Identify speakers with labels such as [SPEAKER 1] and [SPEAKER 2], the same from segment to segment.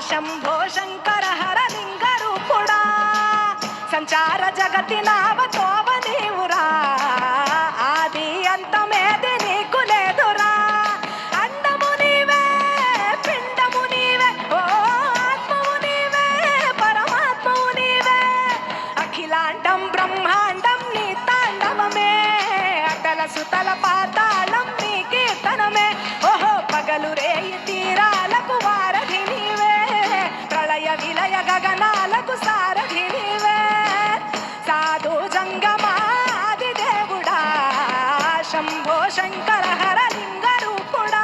[SPEAKER 1] ಶಂಭೋ ಶಂಕರ ಹರ ಲಿಂಗ ರೂಪುಡ ಸಂಚಾರ ಜಗತ್ತಿನಾವ ತೋವ ನೀವುರಾ ಆದಿ ಅಂತ ಮೇದಿ నీకు లేదురా అండము నీవే పిండము నీవే ఓ ఆత్మము నీవే పరమాత్మము నీవే అఖిలాండం బ్రహ్మాండం నీ తాండవమే అటల సుతల పాతాళం నీ కీర్తనమే ఓహో పగలు రేయి తీరాలకు వారధి నీవే ప్రళయ విలయ గగనాలకు సారథి నీవే సాధు జంగమాది దేవుడా శంభో శంకర హర లింగ రూపుడా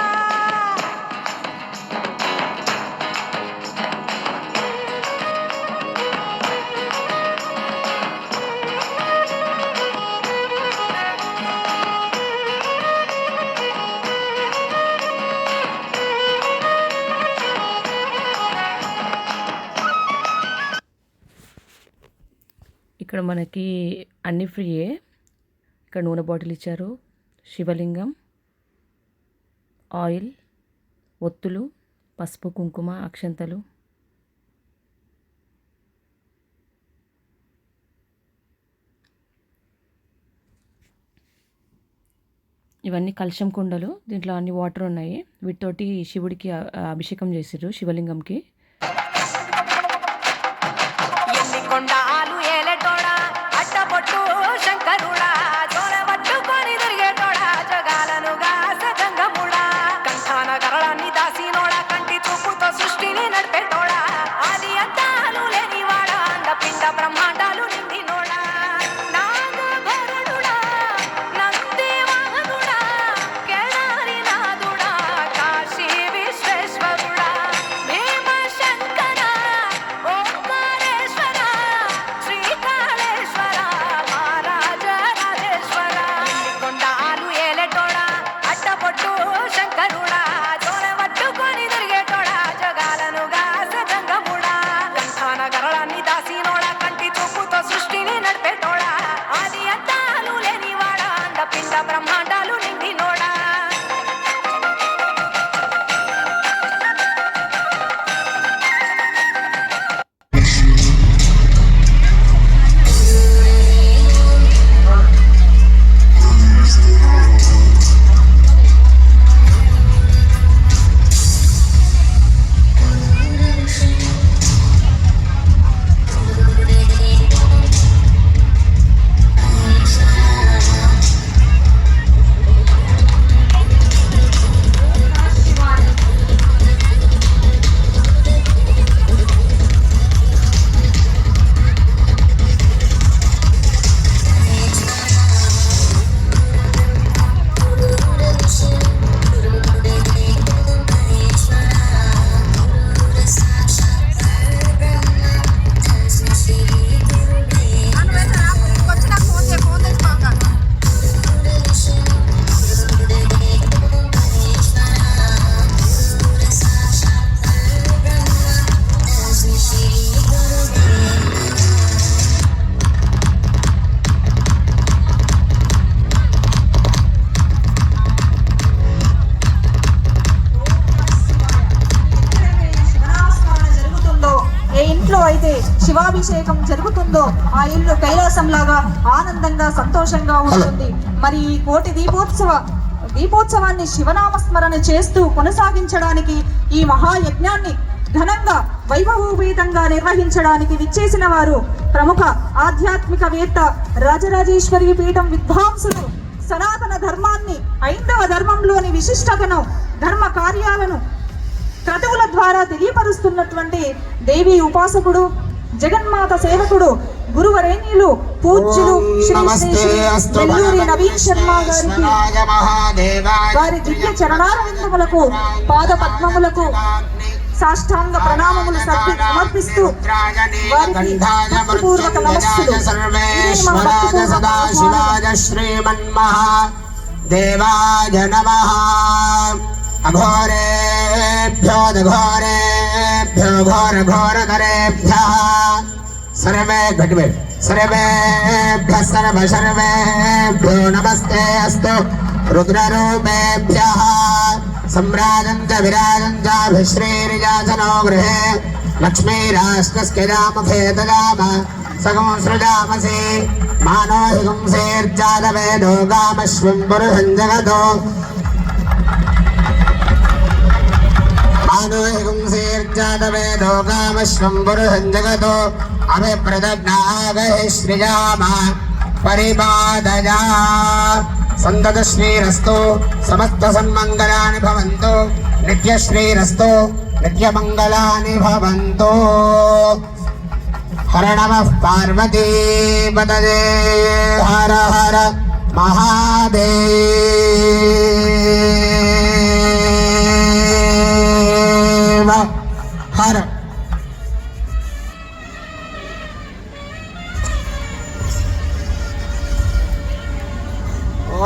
[SPEAKER 2] ఇక్కడ మనకి అన్ని ఫ్రీయే. ఇక్కడ నూనె బాటిల్ ఇచ్చారు, శివలింగం, ఆయిల్, ఒత్తులు, పసుపు, కుంకుమ, అక్షంతలు. ఇవన్నీ కలశం కుండలు, దీంట్లో అన్ని వాటర్ ఉన్నాయి. వీటితోటి శివుడికి అభిషేకం చేసిర్రు శివలింగంకి.
[SPEAKER 1] శంకరుడా జోల పట్టుకొని తిరిగేటోడా జగాలను గాస జంగముడా కంఠాన గరళాన్ని దాసినోడా కంటి చూపుతో సృష్టిని నడిపేటోడా ఆది అంతాలు లేనివాడా అండపిండ బ్రహ్మాండాలు నిండినోడా నాగభరణుడా నంది వాహనుడా కేదారి నాథుడా కాశీ విశ్వేశ్వరుడా భీమ శంకర ఓంకారేశ్వర శ్రీకాళేశ్వర శంకరుడా జోల పట్టుకొని తిరిగేటోడా జగాలను గాస జంగముడా కంఠాన గరళాన్ని దాసినోడా కంటి చూపుతో సృష్టిని నడిపేటోడా ఆది అంతాలు లేనివాడా అండపిండ బ్రహ్మాండాలు నిండినోడా
[SPEAKER 3] అయితే శివాభిషేకం జరుగుతుందో ఆ ఇల్లు కైలాసంలాగా ఆనందంగా సంతోషంగా ఉంటుంది. మరి ఈ కోటి దీపోత్సవాన్ని శివనామస్మరణ చేస్తూ కొనసాగించడానికి ఈ మహాయజ్ఞాన్ని ఘనంగా వైభవోపేతంగా నిర్వహించడానికి విచ్చేసిన వారు ప్రముఖ ఆధ్యాత్మికవేత్త రాజరాజేశ్వరి పీఠం విద్వాంసులు సనాతన ధర్మాన్ని హైందవ ధర్మంలోని విశిష్టతను ధర్మ కార్యాలను క్రతువుల ద్వారా తెలియపరుస్తున్నటువంటి దేవి ఉపాసకుడు జగన్మాత సేవకుడు గురువరేణ్యులు పూజ్యులు శ్రీ నెల్లూరి నవీన్ శర్మ గారికి వారి దివ్య చరణారవిందములకు పాద పద్మములకు సాష్టాంగ ప్రణామములు సమర్పిస్తూ వారికి భక్తిపూర్వక నమస్సులు.
[SPEAKER 4] अघोरेभ्यो दघोरेभ्यो घोरघोरधरेभ्यः सर्वे घटवे सर्वेभ्यः सर्वेभ्यो नमस्ते अस्तु रुद्ररूपेभ्यः सम्राजं च विराजं च भिश्रीर्यासनो गृहे लक्ष्मीराष्ट्रस्य रामभे ददाम सगं सृजामसे मानो हिगुंसेर्जातवेदो गामश्वं पुरुषं जगतो मानो हिगुंसेर्जातवेदो गामश्वं पुरुषं जगतो अभिप्रदग्नागहि श्रियाम परिपादया सन्ततश्रीरस्तु समस्तसन्मङ्गलानि भवन्तु नित्यश्रीरस्तु नित्यमङ्गलानि भवन्तु हर नमः पार्वती पतये हर हर महादेव हर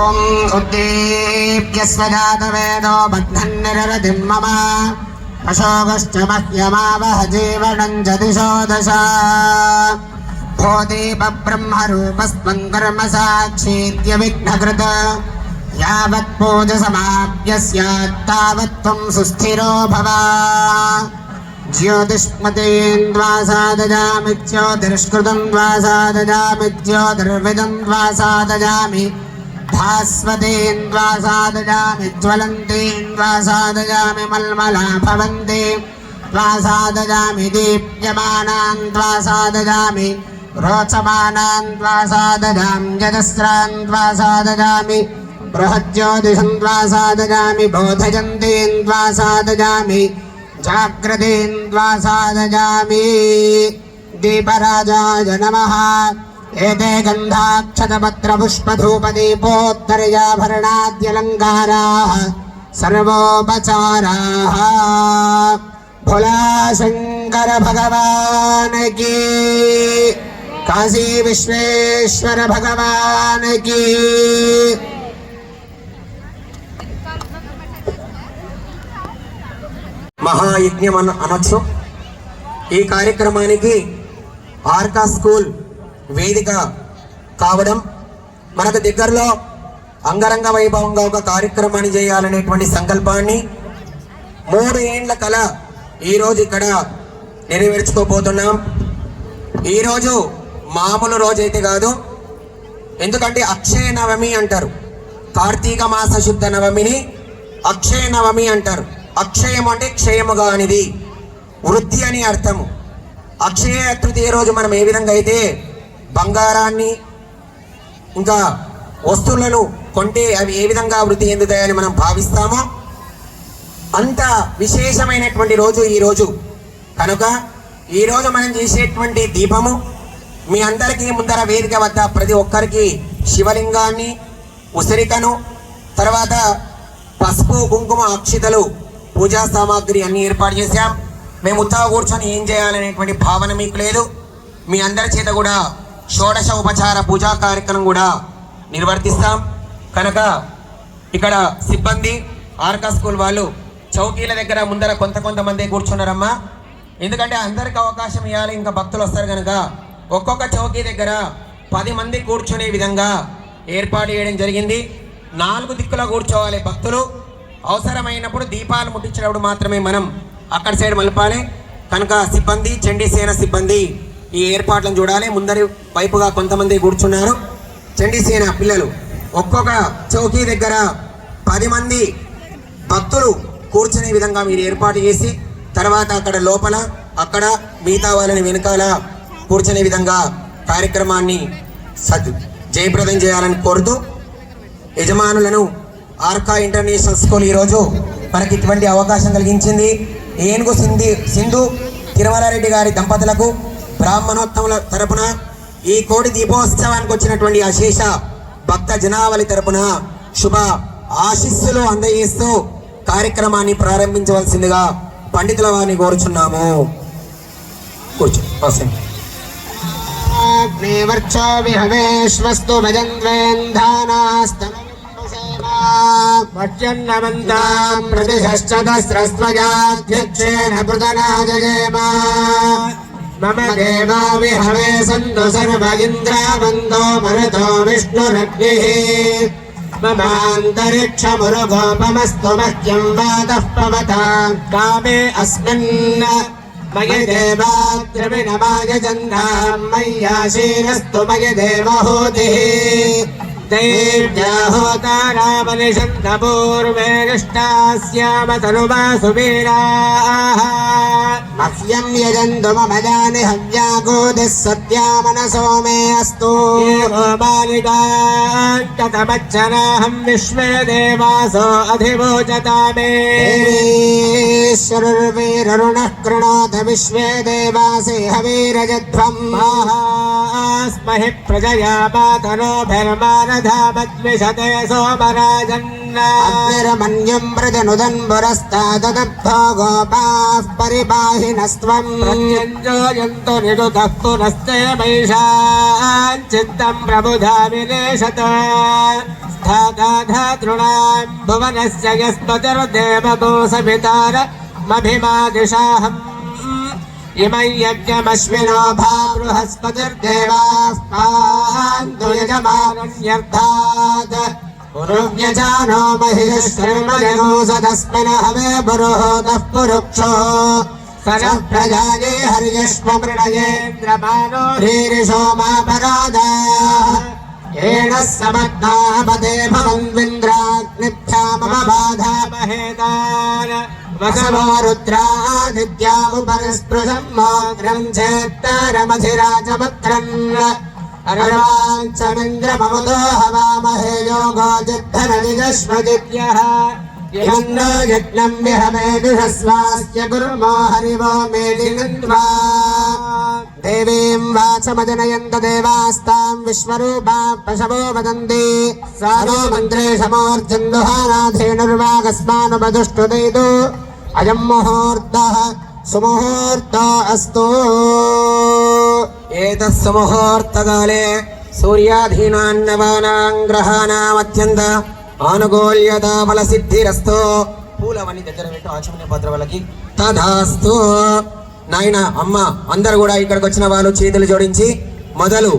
[SPEAKER 4] ॐ उद्दीप्य स्वजातवेदो बध्नन्निररतिं मम अशोकश्च मह्यमावह जीवनं च दिशो दश भूदीपब्रह्मरूपस्त्वं कर्म साक्षीत्यविघ्नकृत यावत् पूजसमाप्य स्यात् तावत् त्वं सुस्थिरो भव ज्योतिष्मतीन्द्वासादजामि ज्योतिष्कृतं द्वासादजामि ज्योतिर्विदं द्वासादजामि भास्वतीन्द्वासादजामि ज्वलन्तीन्द्वासादजामि मल्मला भवन्ति द्वासादजामि दीप्यमानान् द्वासादजामि रोचमानान् द्वासादजामि यजस्रान् द्वासादजामि बृहज्योतिषं द्वासादजामि बोधयन्तीन् द्वासादजामि जाग्रतीन् द्वासादजामि दीपराजाय नमः एते गन्धाक्षतपत्रपुष्पधूपदीपोत्तरयाभरणाद्यलङ्काराः सर्वोपचाराः भोलाशङ्कर भगवान् की काशी विश्वेश्वर भगवान् की
[SPEAKER 5] మహాయజ్ఞం అనొచ్చు. ఈ కార్యక్రమానికి ఆర్కా స్కూల్ వేదిక కావడం, మనకు దగ్గరలో అంగరంగ వైభవంగా ఒక కార్యక్రమాన్ని చేయాలనేటువంటి సంకల్పాన్ని 3 ఏండ్ల కల ఈరోజు ఇక్కడ నెరవేర్చుకోబోతున్నాం. ఈరోజు మామూలు రోజైతే కాదు, ఎందుకంటే అక్షయ నవమి అంటారు. కార్తీక మాస శుద్ధ నవమిని అక్షయ నవమి అంటారు. అక్షయం అంటే క్షయము కానిది, వృద్ధి అని అర్థము. అక్షయ తృతీయ రోజు మనం ఏ విధంగా అయితే బంగారాన్ని ఇంకా వస్తువులను కొంటే అవి ఏ విధంగా వృద్ధి చెందుతాయని మనం భావిస్తామో, అంత విశేషమైనటువంటి రోజు ఈరోజు. కనుక ఈరోజు మనం చేసేటువంటి దీపము మీ అందరికీ ముందర వేదిక వద్ద ప్రతి ఒక్కరికి శివలింగాన్ని, ఉసిరికను, తర్వాత పసుపు, కుంకుమ, అక్షితలు, పూజా సామాగ్రి అన్ని ఏర్పాటు చేశాం. మేము ఉత్సాహ కూర్చొని ఏం చేయాలనేటువంటి భావన మీకు లేదు. మీ అందరి చేత కూడా షోడశ ఉపచార పూజా కార్యక్రమం కూడా నిర్వర్తిస్తాం. కనుక ఇక్కడ సిబ్బంది, ఆర్కా స్కూల్ వాళ్ళు చౌకీల దగ్గర ముందర కొంతమంది కూర్చున్నారమ్మా. ఎందుకంటే అందరికి అవకాశం ఇవ్వాలి, ఇంకా భక్తులు వస్తారు కనుక ఒక్కొక్క చౌకీ దగ్గర 10 మంది కూర్చునే విధంగా ఏర్పాటు చేయడం జరిగింది. 4 దిక్కులా కూర్చోవాలి భక్తులు. అవసరమైనప్పుడు దీపాలు ముట్టించినప్పుడు మాత్రమే మనం అక్కడ సైడ్ మలపాలి. కనుక సిబ్బంది, చండీసేన సిబ్బంది ఈ ఏర్పాట్లను చూడాలి. ముందరి వైపుగా కొంతమంది కూర్చున్నారు చండీసేన పిల్లలు. ఒక్కొక్క చౌకీ దగ్గర 10 మంది భక్తులు కూర్చునే విధంగా మీరు ఏర్పాటు చేసి, తర్వాత అక్కడ లోపల, అక్కడ మిగతా వాళ్ళని వెనకాల కూర్చునే విధంగా కార్యక్రమాన్ని జయప్రదం చేయాలని కోరుతూ, యజమానులను ఆర్కా ఇంటర్నేషనల్ స్కూల్ ఈరోజు మనకి ఇటువంటి అవకాశం కలిగించింది. ఏనుగు సింధు తిరుమలారెడ్డి గారి దంపతులకు బ్రాహ్మణోత్తముల తరపున, ఈ కోడి దీపోత్సవానికి వచ్చినటువంటి అశేష భక్త జనావళి తరపున శుభ ఆశీస్సులు అందజేస్తూ కార్యక్రమాన్ని ప్రారంభించవలసిందిగా పండితుల వారిని కోరుచున్నాము. కూర్చో.
[SPEAKER 4] అగ్నివర్చో విహవేశ్వస్తు భజన్వేంధానాస్తమన్వసేమ ప్రతిశ్చతస్రస్వజాధ్యక్షేణ పృతనాజయేమ మమ దేవా విహవే సంతు సర్వ ఇంద్రావందో మరుతో విష్ణురగ్నిః మమాంతరిక్షమురుగోపమస్తు మహ్యం వాతః పవతాం కామే అస్మిన్ मयि देवाद्रविणमाय चन्द्रां मय्याशीनस्तु मयि देवहूतिः देव्या होतारामनिषन्तपूर्वे निष्ठास्याम तनुवा सुवीराः मह्यं यजन्तु मम जानि हव्यागोदिः सत्या मनसो मे अस्तु एवो बालिकान्ततमच्चनाहं विश्वे देवासो अधिवोचता मे देवीश्वरुर्वीररुणः कृणोत विश्वे देवासे हवीरजध्वम् स्महि प्रजया पातनोभिर्मानधामद्विषते सोमराजन्नाग्निर्मन्यं प्रजनुदन्बुरस्ताददब्धो गोपाः परिपाहिनस्त्वम् प्रत्यञ्जोयन्तु निरुतः पुनस्ते मैषान् चित्तं प्रबुधा विनेशत स्थाता धातॄणां भुवनस्य यस्पतिर्देवगो सवितारमभिमादिशाहम् इमै यज्ञमश्विनो भा बृहस्पतिर्देवाः पान्तु यजमानन्यर्थात् पुरुव्यजानो महिषश्रमजगोसदस्मिन् हवे पुरुहोतः पुरुक्षो सरः प्रजाये हर्यश्वमृणयेन्द्रमानो रीरिषो मापरादाः येन समग्नापदे भवन्विन्द्राग्निभ्यामबाधामहेतान् वसवो रुद्रादित्यामुपरिस्पृशं मोत्रं चेत्तारमधिराजपत्रन् अर्वाञ्चमिन्द्रममुदो हवामहे योगो जिद्धरनिजश्वजित्यः इमन्नो यज्ञं विहवेदुषस्वास्य गुरुमो हरिवो मेदिनन्द्वा देवीं वाचमजनयन्त देवास्तां विश्वरूपाः पशवो वदन्ति सारो मन्त्रेशमोर्जन्दुहानाधेनुर्वागस्मानुपदुष्टुदैतु अयं मुहूर्तः सुमुहूर्तो अस्तु
[SPEAKER 5] एतत् सुमुहूर्तकाले सूर्याधीनान् नवानां ग्रहाणामत्यन्त ఆనుకూల్యత ఫల సిద్ధిరస్తు పూలవన్నీ దగ్గర పెట్టు ఆచమన పాత్ర వాళ్ళకి తదాస్తు నాయన అమ్మ అందరూ కూడా ఇక్కడికి వచ్చిన వాళ్ళు చేతులు జోడించి మొదలు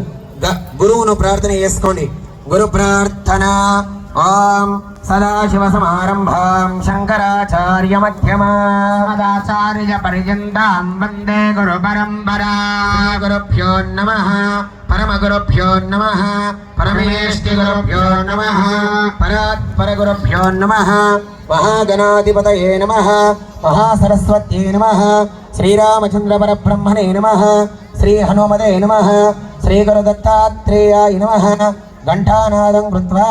[SPEAKER 5] గురువును ప్రార్థన చేసుకోండి గురు ప్రార్థన ఓం సదాశివ సమారంభాం శంకరాచార్య మధ్యమాచార్య పర్యంతం వందే గురు పరంపరా గురుభ్యో నమః పరమగురుభ్యో నమః పరమేష్టి గురుభ్యో నమః పరాత్పర గురుభ్యో నమః మహాగణాధిపతయే నమః మహాసరస్వత్యై నమః శ్రీరామచంద్ర పరబ్రహ్మణే నమః శ్రీ హనుమతే నమః శ్రీ గురుదత్తాత్రేయాయ నమః ఘంటానాదం కృత్వా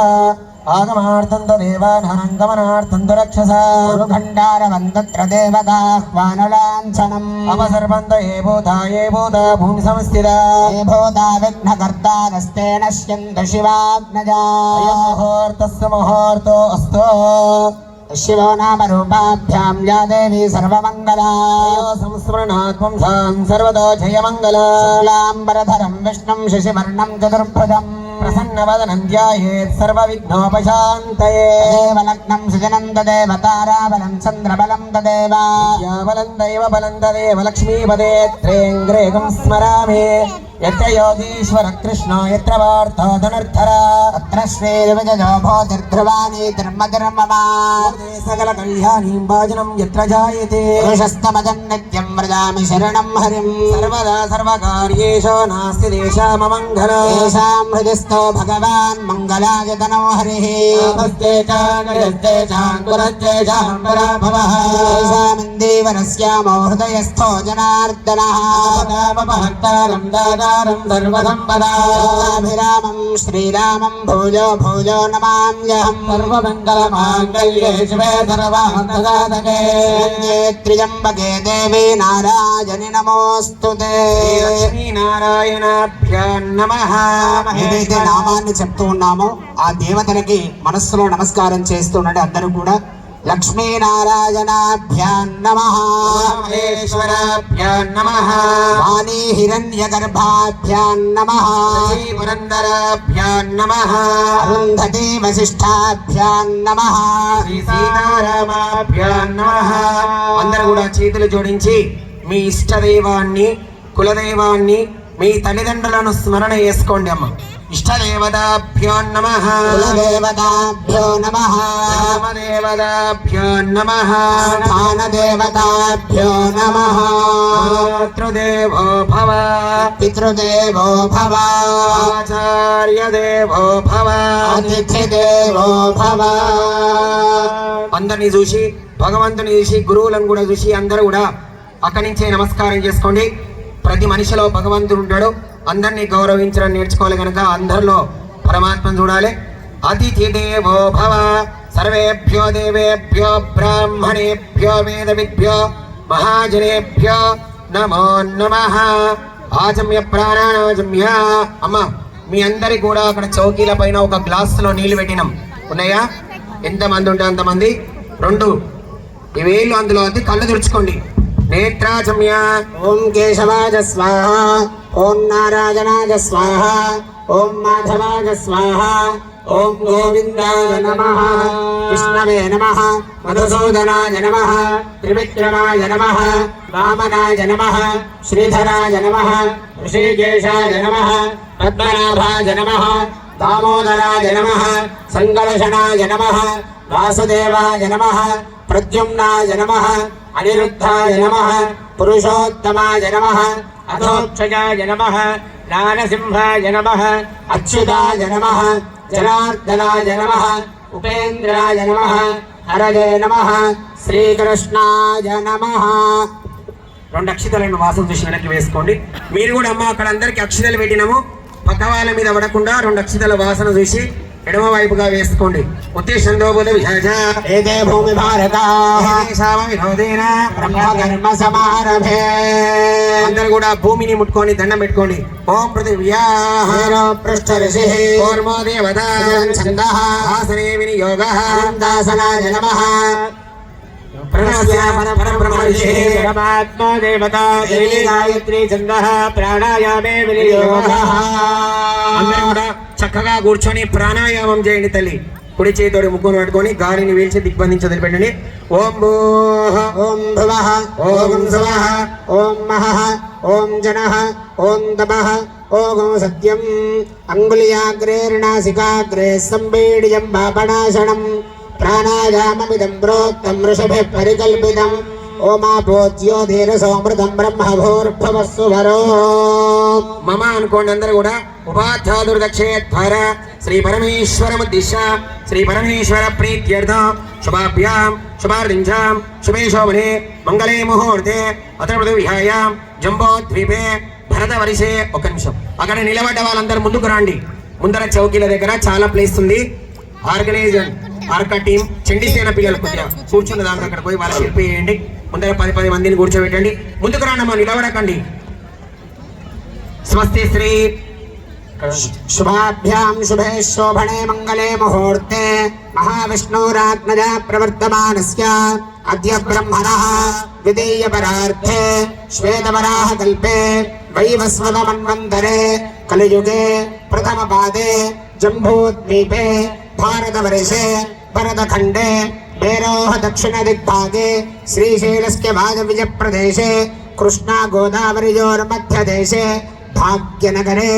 [SPEAKER 5] ఆగమార్థం దేవానాం గమనార్థం రక్షసా గురుఖండారవందత్ర దేవతాహ్వానలాంఛనం అవసర్వంత ఏ భూతా భూమి సంస్థితా ఏ భూతా విఘ్నకర్తారస్తే నశ్యంతు శివాగ్నజా ముహూర్తస్య ముహూర్తో అస్తు శివో నామ రూపాభ్యాం యా దేవీ సర్వమంగళా సంస్మరణాత్మం సాం సర్వదో జయమంగళా శుక్లాంబరధరం విష్ణుం శశివర్ణం చతుర్భుజం ప్రసన్నవదనం ధ్యాయేత్ సర్వవిఘ్నోపశాంతయే దేవలగ్నం సుజనం తదేవ తారాబలం చంద్రబలం తదేవ విద్యాబలం దైవబలం తదేవ లక్ష్మీపదే త్రేంగ్రేగం స్మరామి యత్ర యోగీశ్వర కృష్ణ యత్ర వార్తా ధనుర్ధర తత్ర శ్రీర్విజయో భూతిర్ధ్రువాణి ధర్మధర్మమా సకల కళ్యాణీం భాజనం యత్ర జాయతే పురుషస్తమదం నిత్యం వ్రజామి శరణం హరిం సర్వదా సర్వకార్యేషు నాస్తి దేశామమంగళ తేషాం హృదిస్థో భగవాన్ మంగళాయ తనో హరిః తేషామిందీవరస్యామో హృదయస్థో జనార్దనః భక్తారం దాతారం సర్వసంపదాభిరామం శ్రీరామం భూజో భూజో నమామ్యహం సర్వమంగళమాంగళ్యే శివే సర్వార్థసాధకే త్ర్యంబకే దేవీ నారాయణి నమోస్తుతే లక్ష్మీనారాయణాభ్యాం నమః. ఏదైతే నామాన్ని చెప్తూ ఉన్నామో ఆ దేవతలకి మనస్సులో నమస్కారం చేస్తుండండి అందరూ కూడా. లక్ష్మీనారాయణాభ్యాం నమః, మహేశ్వరాభ్యాం నమః, వాణీ హిరణ్యగర్భాభ్యాం నమః, పురందరాభ్యాం నమః, అరుంధతీ వశిష్ఠాభ్యాం నమః, శ్రీ సీతారామాభ్యాం నమః. అందరూ కూడా చేతులు జోడించి మీ ఇష్టదైవాన్ని కులదైవాన్ని మీ తల్లిదండ్రులను స్మరణ చేసుకోండి అమ్మ. ఇష్టదేవతాభ్యో నమః, కులదేవతాభ్యో నమః, గ్రామదేవతాభ్యో నమః, స్థానదేవతాభ్యో నమః, మాతృదేవో భవ
[SPEAKER 4] పితృదేవో భవ
[SPEAKER 5] ఆచార్యదేవో భవ
[SPEAKER 4] అతిథిదేవో భవ.
[SPEAKER 5] అందరినీ చూసి భగవంతుని చూసి గురువులను కూడా చూసి అందరూ కూడా అక్కడి నుంచే నమస్కారం చేసుకోండి. ప్రతి మనిషిలో భగవంతుడు ఉంటాడు. అందరినీ గౌరవించడం నేర్చుకోవాలి కనుక అందరిలో పరమాత్మను చూడాలి. అతిథి దేవో భవ సర్వేభ్యో దేవేభ్యో బ్రాహ్మణేభ్యో వేదవిభ్యో మహాజనేభ్యో నమో నమః. ఆచమ్య ప్రాణానాచమ్య. అమ్మ మీ అందరికి కూడా అక్కడ చౌకీల పైన ఒక గ్లాసులో నీళ్లు పెట్టినాం. ఉన్నాయా? ఎంతమంది ఉంటే అంతమంది 2 వేళ్ళు అందులో అది కళ్ళు తుడుచుకోండి. నేత్రాచమ్య.
[SPEAKER 4] ఓం కేశవాయ స్వాహ, ఓం నారాయణాయ స్వాహ, ఓం మాధవాయ స్వాహ, ఓం గోవిందాయ నమః, విష్ణవే నమః, మధుసూదనాయ నమః, త్రివిక్రమాయ నమః, వామనాయ నమః, శ్రీధరాయ నమః, ఋషికేశాయ నమః, పద్మనాభాయ నమః, దామోదరాయ నమః, సంకర్షణాయ నమః, వాసుదేవాయ నమః, ప్రద్యుమ్నాయ నమః, అనిరుద్ధాయ నమః, పురుషోత్తమాయ నమః, అధోక్షజాయ నమః, నారసింహాయ నమః, అచ్యుతాయ నమః, జనార్దనాయ నమః, ఉపేంద్రాయ నమః, హరయే నమః, శ్రీకృష్ణాయ నమః.
[SPEAKER 5] 2 అక్షితలను వాసన చూసి వెనక్కి వేసుకోండి. మీరు కూడా అమ్మ అక్కడ అందరికి అక్షితలు పెట్టినాము. పక్క వాళ్ళ మీద పడకుండా 2 అక్షితల వాసన చూసి ఎడమ వైపుగా వేసుకోండి. ఉత్తేశందోబోధ విజయ
[SPEAKER 4] ఏదే భూమి భారతాః
[SPEAKER 5] వినోదేన
[SPEAKER 4] బ్రహ్మకర్మ సమారభే.
[SPEAKER 5] అందరు కూడా భూమిని ముట్టుకొని దండం పెట్టుకోండి. ఓం పృథివ్యాః
[SPEAKER 4] పృష్ఠ ఋషి
[SPEAKER 5] కూర్మో దేవతా
[SPEAKER 4] ఛందః
[SPEAKER 5] ఆసనే వినియోగః
[SPEAKER 4] దాసనాయ నమః.
[SPEAKER 5] ప్రణస్య పరబ్రహ్మ ఋషిః
[SPEAKER 4] పరమాత్మా దేవతా దేవీ గాయత్రీ ఛందః ప్రాణాయామే వినియోగః.
[SPEAKER 5] అందరూ కూడా చక్కగా కూర్చొని ప్రాణాయామం చేయండి. తల్లి కుడి చేతోడి ముగ్గును పట్టుకొని గాలిని వీల్చి దిగ్బంధించి వదిలిపెట్టండి. ఓం భూః
[SPEAKER 4] ఓం భువః ఓం సువః ఓం మహః ఓం జనః ఓం తమః ఓం సత్యం. అంగుళియాగ్రేర్నాసికాగ్రే సంబీడ్యం పాపనాశనం. ప్రాణాయామమిదం ప్రోక్తం ఋషిభిః పరికల్పితం. ఓమాపోజ్యోతిరసోమృతం బ్రహ్మభూర్భువస్సు వరో.
[SPEAKER 5] మమ అనుకోండి. అందరూ కూడా ఉపాధ్యాదుర్దక్షేద్వార శ్రీ పరమేశ్వరముద్దిశ్య శ్రీ పరమేశ్వర ప్రీత్యర్థం శుభాభ్యాం శుభార్దించాం శుభే శోభనే మంగళే ముహూర్తే అత్ర పృథివ్యాయాం జంబోద్వీపే భరతవర్షే. ఒక నిమిషం అక్కడ నిలబడ్డ వాళ్ళందరూ ముందుకు రండి. ముందర చౌకీల దగ్గర చాలా ప్లేస్ ఉంది. ఆర్గనైజర్ ఆర్కా టీం చండీసేన పిల్లలు కొద్దిగా కూర్చున్న దాంట్లో అక్కడ పోయి వాళ్ళకి హెల్ప్ చేయండి. ముందర 10 మందిని కూర్చోబెట్టండి. ముందుకు రానమ్మా, నిలబడకండి. స్వస్తి శ్రీ
[SPEAKER 4] శుభాభ్యాం శుభే శోభనే మంగళే ముహూర్తే మహావిష్ణురాత్మజ ప్రవర్తమానస్య అద్య బ్రహ్మణః ద్వితీయ పరార్థే శ్వేతవరాహ కల్పే వైవస్వత మన్వంతరే కలియుగే ప్రథమ పాదే జంబూద్వీపే భారతవర్షే భరతఖండే మేరోః దక్షిణ దిగ్భాగే శ్రీశైలస్య వాయవ్య ప్రదేశే కృష్ణా గోదావరియోర్మధ్యదేశే భాగ్యనగరే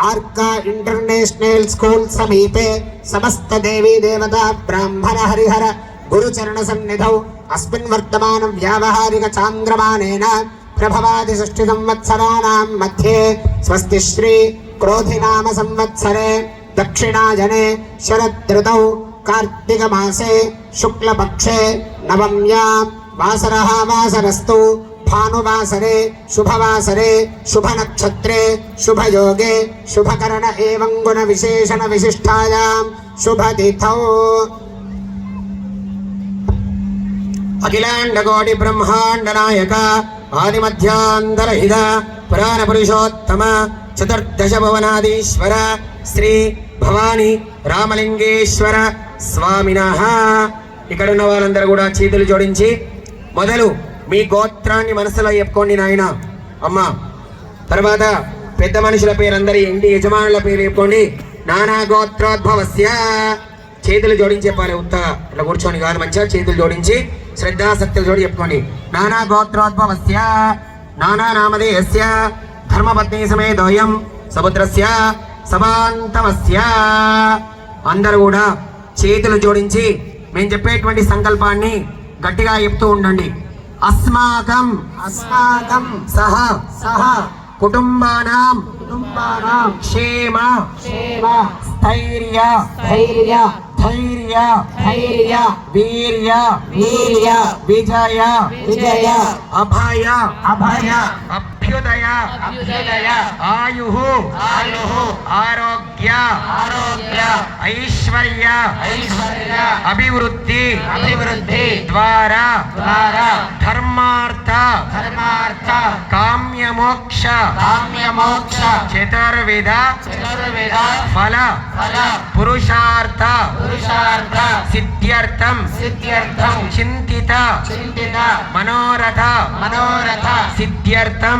[SPEAKER 4] ఆర్కా ఇంటర్నేషనల్ స్కూల్ సమీపే సమస్త దేవీ దేవతా బ్రాహ్మణ హరిహర గురుచరణ సన్నిధౌ అస్మిన్ వర్తమాన వ్యావహారిక చాంద్రమానేన ప్రభవాది షష్ఠి సంవత్సరాణాం మధ్యే స్వస్తి శ్రీ క్రోధినామ సంవత్సరే దక్షిణాయనే శరదృతౌ కార్తీక మాసే శుక్లపక్షే నవమ్యాం వాసరః వాసరస్తు భానువాసరే శుభవాసరే శుభనక్షత్రే శుభయోగే శుభకరణ ఏవం గుణ విశేషణ విశిష్టాయాం శుభతిథౌ.
[SPEAKER 5] అఖిలాండకోటి బ్రహ్మాండ నాయక ఆదిమధ్యాంతరహిత పురాణ పురుషోత్తమ చతుర్దశ భువనాధీశ్వర శ్రీ భవానీ రామలింగేశ్వర స్వామినః. ఇక్కడ ఉన్న వాళ్ళందరూ కూడా చేతులు జోడించి మొదలు మీ గోత్రాన్ని మనసులో చెప్పుకోండి నాయన అమ్మ. తర్వాత పెద్ద మనుషుల పేరు అందరి ఇంటి యజమానుల పేరు చెప్పుకోండి. నానా గోత్రోద్భవస్య చేతులు జోడించి చెప్పాలి. ఉత్తగా ఇట్లా కూర్చొని కాదు, మంచిగా చేతులు జోడించి శ్రద్ధాసక్తులు జోడి చెప్పుకోండి. నానా గోత్రోద్భవస్య నానా నామధేయస్య ధర్మపత్ని సమేతోయం సముద్రస్య సమాంతమస్య. అందరూ కూడా చేతులు జోడించి మేము చెప్పేటువంటి సంకల్పాన్ని గట్టిగా చెప్తూ ఉండండి. अस्माकं सह कुटुंबानां क्षेम स्थैर्य वीर्य विजय अभय अभ्युदय आयुः आरोग्य ऐश्वर्य अभिवृद्धि द्वारा धर्मार्थ काम्यमोक्ष चतुर्विध फल पुरुषार्थ सिद्ध्यर्थं चिंतित मनोरथ सिद्ध्यर्थं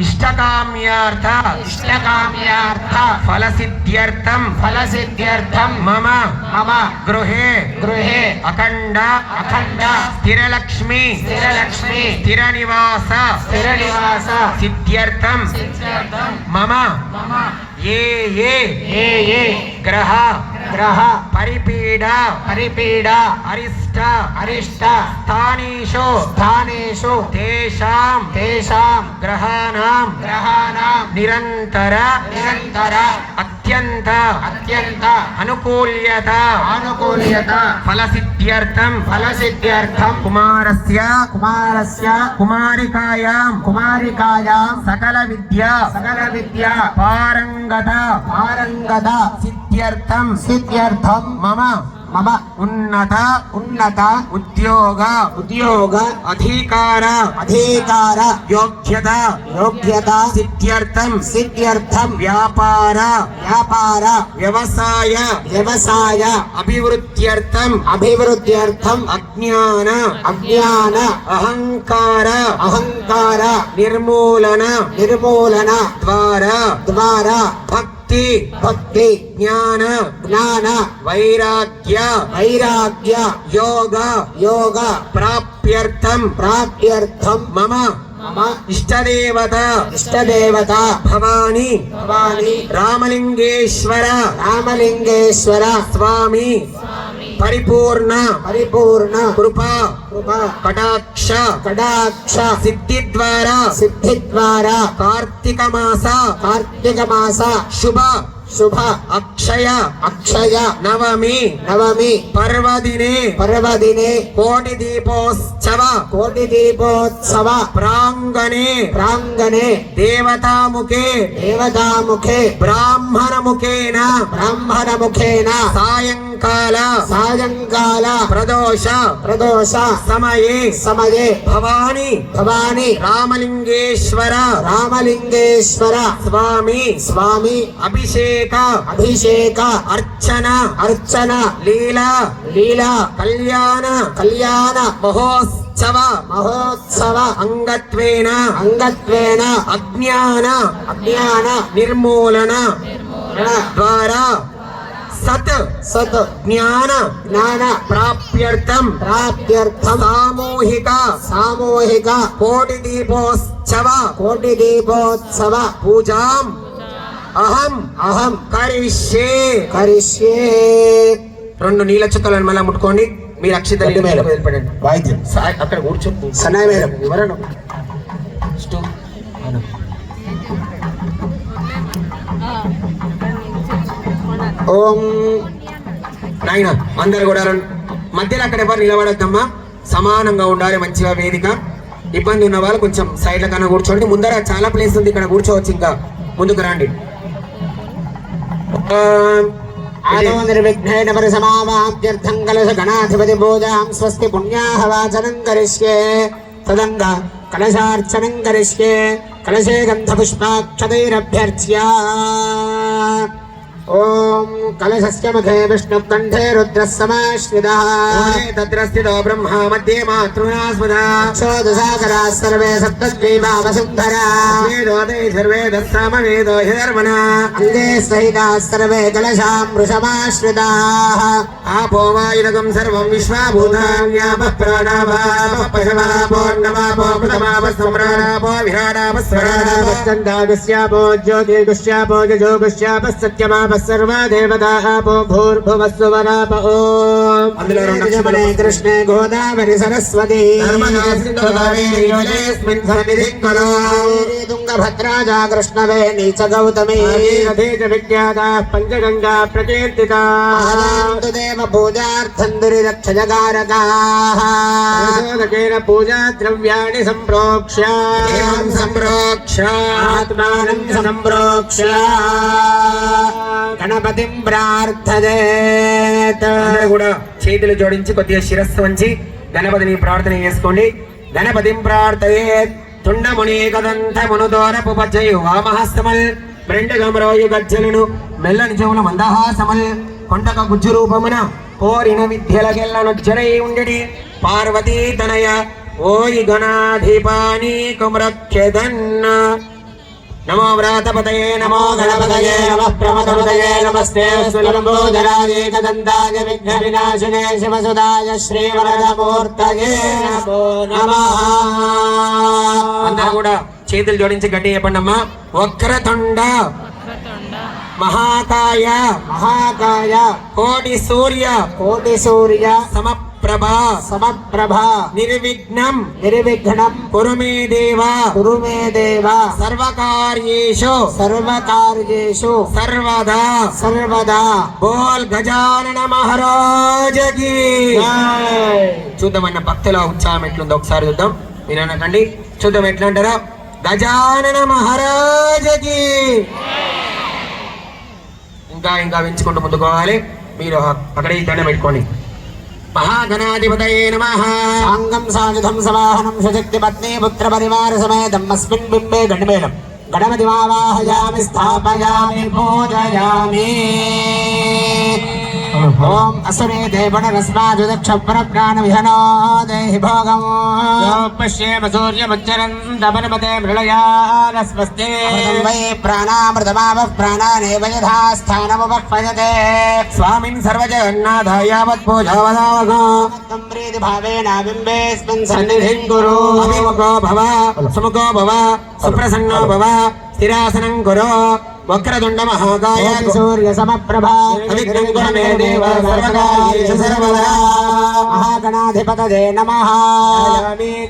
[SPEAKER 5] इष्टकाम्यार्थ फल सिद्ध्यर्थं मम गृहे अखंड स्थिरलक्ष्मी स्थिरनिवास सिद्ध्यर्थं मम ये ग्रह परिपीडा अरिष्ट स्थानेषु तेषां ग्रहाणां निरंतर अत्यंत अनुकूल्यता फलसिद्ध्यर्थं कुमारस्य कुमारिकायां सकल विद्या पारंगत सिद्ध्यर्थं मम उन्नत उद्योग अधिकार योग्यता सिद्ध्यर्थं व्यापार व्यवसाय अभिवृद्ध्यर्थं अज्ञान अहंकार निर्मूलन द्वारा भक्ति ज्ञान वैराग्य योग प्राप्त्यर्थं मम इष्टदेवता भवानी रामलिंगेश्वर स्वामी परिपूर्ण कृपा कटाक्ष सिद्धि द्वारा कार्तिक मास शुभ अक्षय नवमी पर्वदिने कोटि दीपोत्सव प्रांगणे देवतामुखे ब्राह्मण मुखेन सायंकाल प्रदोष समये भवानी रामलिंगेश्वर स्वामी अभिषेक अर्चना लीला कल्याण महोत्सव अंगत्वेन अज्ञान निर्मूलन द्वारा सत ज्ञान प्राप्त्यर्थं सामूहिक कोटि दीपोत्सव पूजाम् अहम करिष्ये రెండు నీళ్ళ చుక్కలను మళ్ళీ ముట్టుకోండి. మీరు అక్షితలు వదిలిపెట్టండి. వాయిద్యం అక్కడ కూర్చో. సన్నాయి మేడం ఎవరన్నా ఓం నాయన అందరు కూడా మధ్యలో అక్కడ ఎవరు నిలబడద్దమ్మా, సమానంగా ఉండాలి మంచిగా వేదిక. ఇబ్బంది ఉన్న వాళ్ళు కొంచెం సైడ్ల కన్నా కూర్చోండి. ముందర చాలా ప్లేస్ ఉంది, ఇక్కడ కూర్చోవచ్చు. ఇంకా ముందుకు రండి. ఆదో నిర్విఘ్నేన పరిసమావాప్త్యర్థం కలశ గణాధిపతి పూజాం స్వస్తి పుణ్యాహవాచనం కరిష్యే తదంగ కలశార్చనం కరిష్యే కలశే గంధపుష్పాక్షతైరభ్యర్చ్య ఓం కలశస్య మధ్యే విష్ణుకంఠే రుద్రः సమాశ్రితः తత్రస్థితో బ్రహ్మా మధ్యే మాతృనాస్మదా చోదసాగరాः సర్వే సప్తద్వీపా వసుంధరాः వేదోదై సర్వే దస్సామవేదో హిధర్మణా అంగే సహితాः సర్వే కలశాం వృషమాశ్రితాः ఆపో వాయురగం సర్వం విశ్వాభూతాన్యాపః ప్రాణాపాపః పశవాపోర్ణమాపో మృతమాపస్సమ్రాణాపో విరాడాపస్వరాడాపశ్చందాగస్యాపో జ్యోతిర్గుష్యాపో జజోగుష్యాపः సత్యమాప
[SPEAKER 4] नमः सर्वा देवतापो भूर्भुवस्सुवराप ओम
[SPEAKER 5] అందులో రెండు
[SPEAKER 4] जमने कृष्णे गोदावरी सरस्वती तुंगभद्रा च कृष्णवेणी च गौतमी
[SPEAKER 6] विख्याता पंचगंगा प्रकीर्तिता
[SPEAKER 4] देव पूजार्थं दुरिदक्षजगारकाः
[SPEAKER 6] पूजा द्रव्याणि संप्रोक्ष्य
[SPEAKER 4] आत्मानं संप्रोक्ष्य गणपतिं प्रार्थयेत्
[SPEAKER 5] అందరూ కూడా చేతులు జోడించి కొద్దిగా శిరస్సు వంచి గణపతిని ప్రార్థన చేసుకోండి. గణపతిం ప్రార్థయేత్ తుండముని కదంత మునుదోరపు పచ్చయు వామహస్తమల్ బ్రెండగమరోయు గజ్జలను మెల్లని చెవుల మందహాసమల్ కొండక గుజ్జు రూపమున కోరిన విద్యలకెల్లనొచ్చరై ఉండడి పార్వతీ తనయ ఓయి గణాధిపాని కుమ్రఖ్యదన్న నమో వ్రాతపతయే నమో గణపతయే నమః ప్రమదపతయే నమస్తే సులంబోదరాయ కదంతాయ విఘ్న వినాశనే శివసుదాయ శ్రీవరదమూర్తయే నమో నమః. అందరూ కూడా చేతులు జోడించి గట్టి చెప్పండి అమ్మా. వక్రతుండ మహాకాయ
[SPEAKER 4] महाकाय
[SPEAKER 5] కోటి సూర్య
[SPEAKER 4] कोटि सूर्य
[SPEAKER 5] సమప్రభ
[SPEAKER 4] समप्रभ
[SPEAKER 5] నిర్విఘ్నం
[SPEAKER 4] निर्विघ्नं
[SPEAKER 5] కురు మే దేవ
[SPEAKER 4] कुरु मे देव
[SPEAKER 5] సర్వకార్యేషు
[SPEAKER 4] सर्वकार्येषु
[SPEAKER 5] సర్వదా
[SPEAKER 4] सर्वदा
[SPEAKER 5] బోల్ గజానన మహారాజకి చూద్దామన్న భక్తుల ఉత్సాహం ఎట్లుందో ఒకసారి చూద్దాం. మీరు అనకండి, చూద్దాం ఎట్లా అంటారా. గజానన మహారాజకి. ఇంకా పెంచుకుంటూ ముందుకోవాలి. మీరు అక్కడ ఈ దండం పెట్టుకోండి. మహాగణాధిపతయే నమః.
[SPEAKER 4] సాంగం సాయుధం సవాహనం సుశక్తి పత్ని పుత్ర పరివార సమేతం అస్మిన్ బింబే గణమేళం గణపతి వావాహయామి స్థాపయామి పూజయామి. ఓం అసురే దేవనరస్మాజుదక్షపర ప్రాణ విహనో దేహి భోగం
[SPEAKER 6] పశ్యేమ సూర్యముచ్చరం దమనమతే మృళయానస్వస్తే
[SPEAKER 4] వై ప్రాణామృతమావ ప్రాణానేవ యథా స్థానముపక్వయతే
[SPEAKER 5] స్వామిన్ సర్వజగన్నాథ యావత్ పూజావదావగో
[SPEAKER 4] ప్రీతి భావేన బింబేస్మిన్ సన్నిధిం కురు.
[SPEAKER 5] అభిముఖో భవ సుముఖో భవ సుప్రసన్నో భవ స్థిరాసనం కురు. వక్రతుండ మహాకాయ
[SPEAKER 4] సూర్య సమప్రభా
[SPEAKER 5] అవిఘ్నం కురు మే దేవ సర్వకార్యేషు సర్వదా.
[SPEAKER 4] మహాగణాధిపతయే నమః.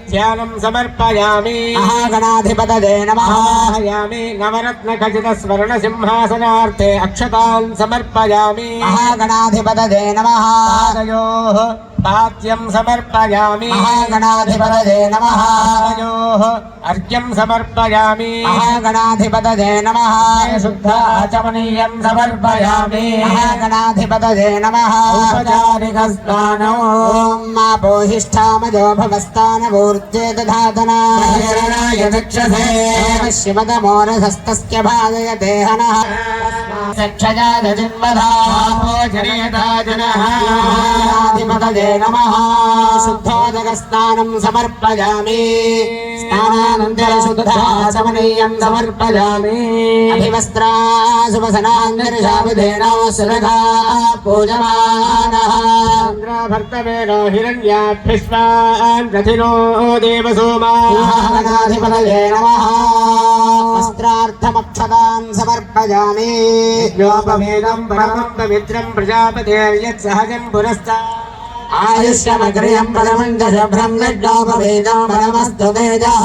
[SPEAKER 6] ధ్యానం సమర్పయామి.
[SPEAKER 4] మహాగణాధిపతయే నమః.
[SPEAKER 6] ఆహయామి నవరత్న ఖచిత స్వర్ణ సింహాసనార్థే అక్షతాన్ సమర్పయామి.
[SPEAKER 4] మహాగణాధిపతయే నమః.
[SPEAKER 6] పాదయోః పాద్యం సమర్పయామి.
[SPEAKER 4] మహాగణాధిపతయే నమః.
[SPEAKER 6] పాదయోః అర్ఘ్యం సమర్పయామి.
[SPEAKER 4] మహాగణాధిపతయే నమః.
[SPEAKER 6] శుద్ధ ఆచమనీయం సమర్పయామి.
[SPEAKER 4] మహాగణాధిపతయే నమః.
[SPEAKER 6] ఔపచారిక స్నానం.
[SPEAKER 4] ఓం మాపోహిష్ఠామజో భవస్థానమూర్జే దధాతనా
[SPEAKER 5] మహేరణాయ దక్షసే
[SPEAKER 4] శివతమోరసస్తస్య భాదయతే హనః చక్షజాదజిన్వధా
[SPEAKER 5] జనయతా జనః.
[SPEAKER 4] మహాగణాధిపతయే నమః. శుద్ధోదకస్నానం సమర్పయామి. స్నానానంతర శుద్ధాచమనీయం సమర్పయామి. అభివస్త్రాశుభసనాన్నిర్షావిధేనో సురగా పూజమానః.
[SPEAKER 6] భర్తవేనో హిరణ్యాభిష్మాన్ రథినో దేవసోమా.
[SPEAKER 4] మహాగణాధిపతయే నమః. వస్త్రార్థమక్షతాన్ సమర్పయామి.
[SPEAKER 6] యోపవేదం పరమం పవిత్రం ప్రజాపతిర్యత్ సహజం పురస్తా.
[SPEAKER 4] ఆయుష్యమగ్రియం పరమం చ శుభ్రం యజ్ఞోపవేదం పరమస్తు తేజః.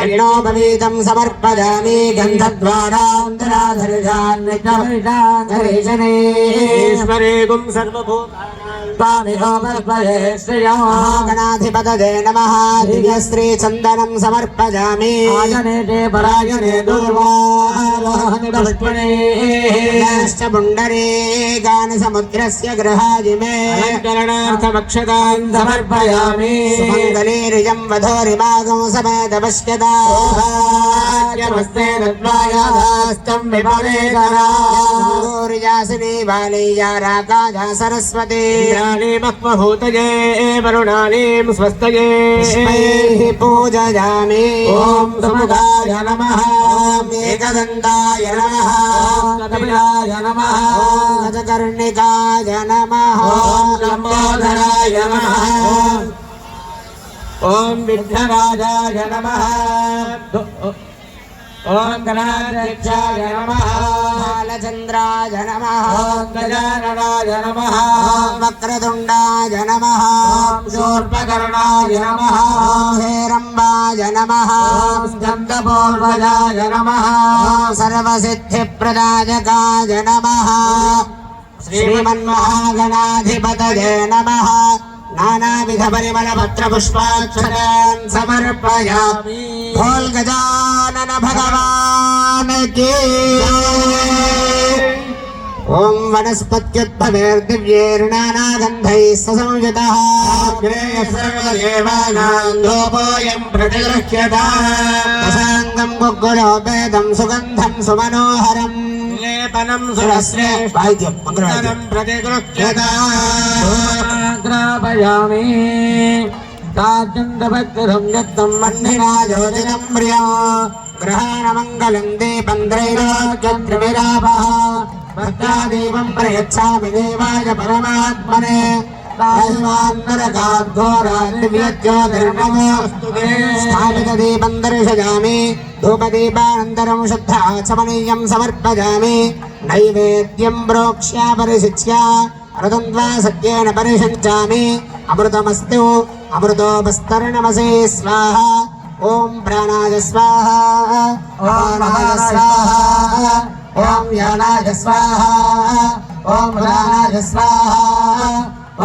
[SPEAKER 4] యజ్ఞోపవీతం సమర్పయామి. గంధద్వారాంతరాధరిషాన్నికవిషాధరిషణే
[SPEAKER 6] ఈశ్వరేగుం సర్వభూతానాం
[SPEAKER 4] మహాగణాధిపతయే నమః. దివ్యశ్రీ చందనం సమర్పయామి.
[SPEAKER 6] ఆజనేతే పరాయణే దుర్వారోహణి
[SPEAKER 4] పుండరీకాని సముద్రస్య గృహాజిమే
[SPEAKER 6] అలంకరణార్థమక్షతాన్ సమర్పయామి.
[SPEAKER 4] సుమంగళీరిజం వధోరిమాగం సమేత పశ్యతా.
[SPEAKER 6] భాగ్యమస్తే తద్వాయాదాస్తం విపవేదనా.
[SPEAKER 4] గౌరియాసిని బాలీయా రాకాజా సరస్వతి.
[SPEAKER 6] మహ్మహూతయే వరుణానీం స్వస్తయే.
[SPEAKER 4] పుష్పైః పూజయామి.
[SPEAKER 6] ఓం సుముఖాయ నమః.
[SPEAKER 4] ఓం ఏకదంతాయ నమః.
[SPEAKER 6] కపిలాయ నమః.
[SPEAKER 4] ఓం గజకర్ణికాయ నమః.
[SPEAKER 6] ఓం లంబోదరాయ నమః. ఓం విఘ్నరాజాయ నమః. ఓం గణాధ్యక్షాయ నమః
[SPEAKER 4] బాలచంద్రాయ నమః
[SPEAKER 6] ఓం గజాననాయ నమః
[SPEAKER 4] ఓం వక్రతుండాయ నమః
[SPEAKER 6] ఓం శూర్పకర్ణాయ నమః
[SPEAKER 4] ఓం హేరంబాయ నమః
[SPEAKER 6] ఓం స్కందపూర్వజాయ నమః
[SPEAKER 4] ఓం సర్వసిద్ధిప్రదాయకాయ నమః శ్రీమన్మహాగణాధిపతయే నమః నానావిధ పరిమళ పత్ర పుష్పాక్షరాన్ సమర్పయామి భోల్ గజానన భగవాన్ కీ ఓం వనస్పత్యుద్భవేర్దివ్యేర్నానాగంధైः ససంయుతః
[SPEAKER 6] సర్వదేవానాం ధూపోయం ప్రతిగృహ్యతాః
[SPEAKER 4] దశాంగం గుగ్గులోపేదం సుగంధం సుమనోహరం
[SPEAKER 6] లేపనం
[SPEAKER 4] సురశ్రే వాయిద్యం మంగళవాద్యం
[SPEAKER 6] సురస్రం ప్రతిగృహ్యతాగ్రాపయామి తాచంద్రభక్తిరం యత్తం
[SPEAKER 4] మన్నిరాజోదినం ప్రియం గ్రహాణమంగళం దీపం త్రైలోక్యత్రివిరాపః భక్త్యాదీపం ప్రయచ్ఛామి దేవాయ పరమాత్మనే స్థాపితదీపం దర్శయామి ధూపదీపానంతరం శుద్ధాచమనీయం సమర్పయామి నైవేద్యం ప్రోక్ష్య పరిశిచ్య అమృతం సత్యేన పరిశంచామి అమృతమస్తు అమృతోపస్తరణమసే స్వాహ ఓం ప్రాణాయ స్వాహ ఓం నమః స్వాహ ఓం యానాయ స్వాహ ఓం ప్రాణాయ స్వాహ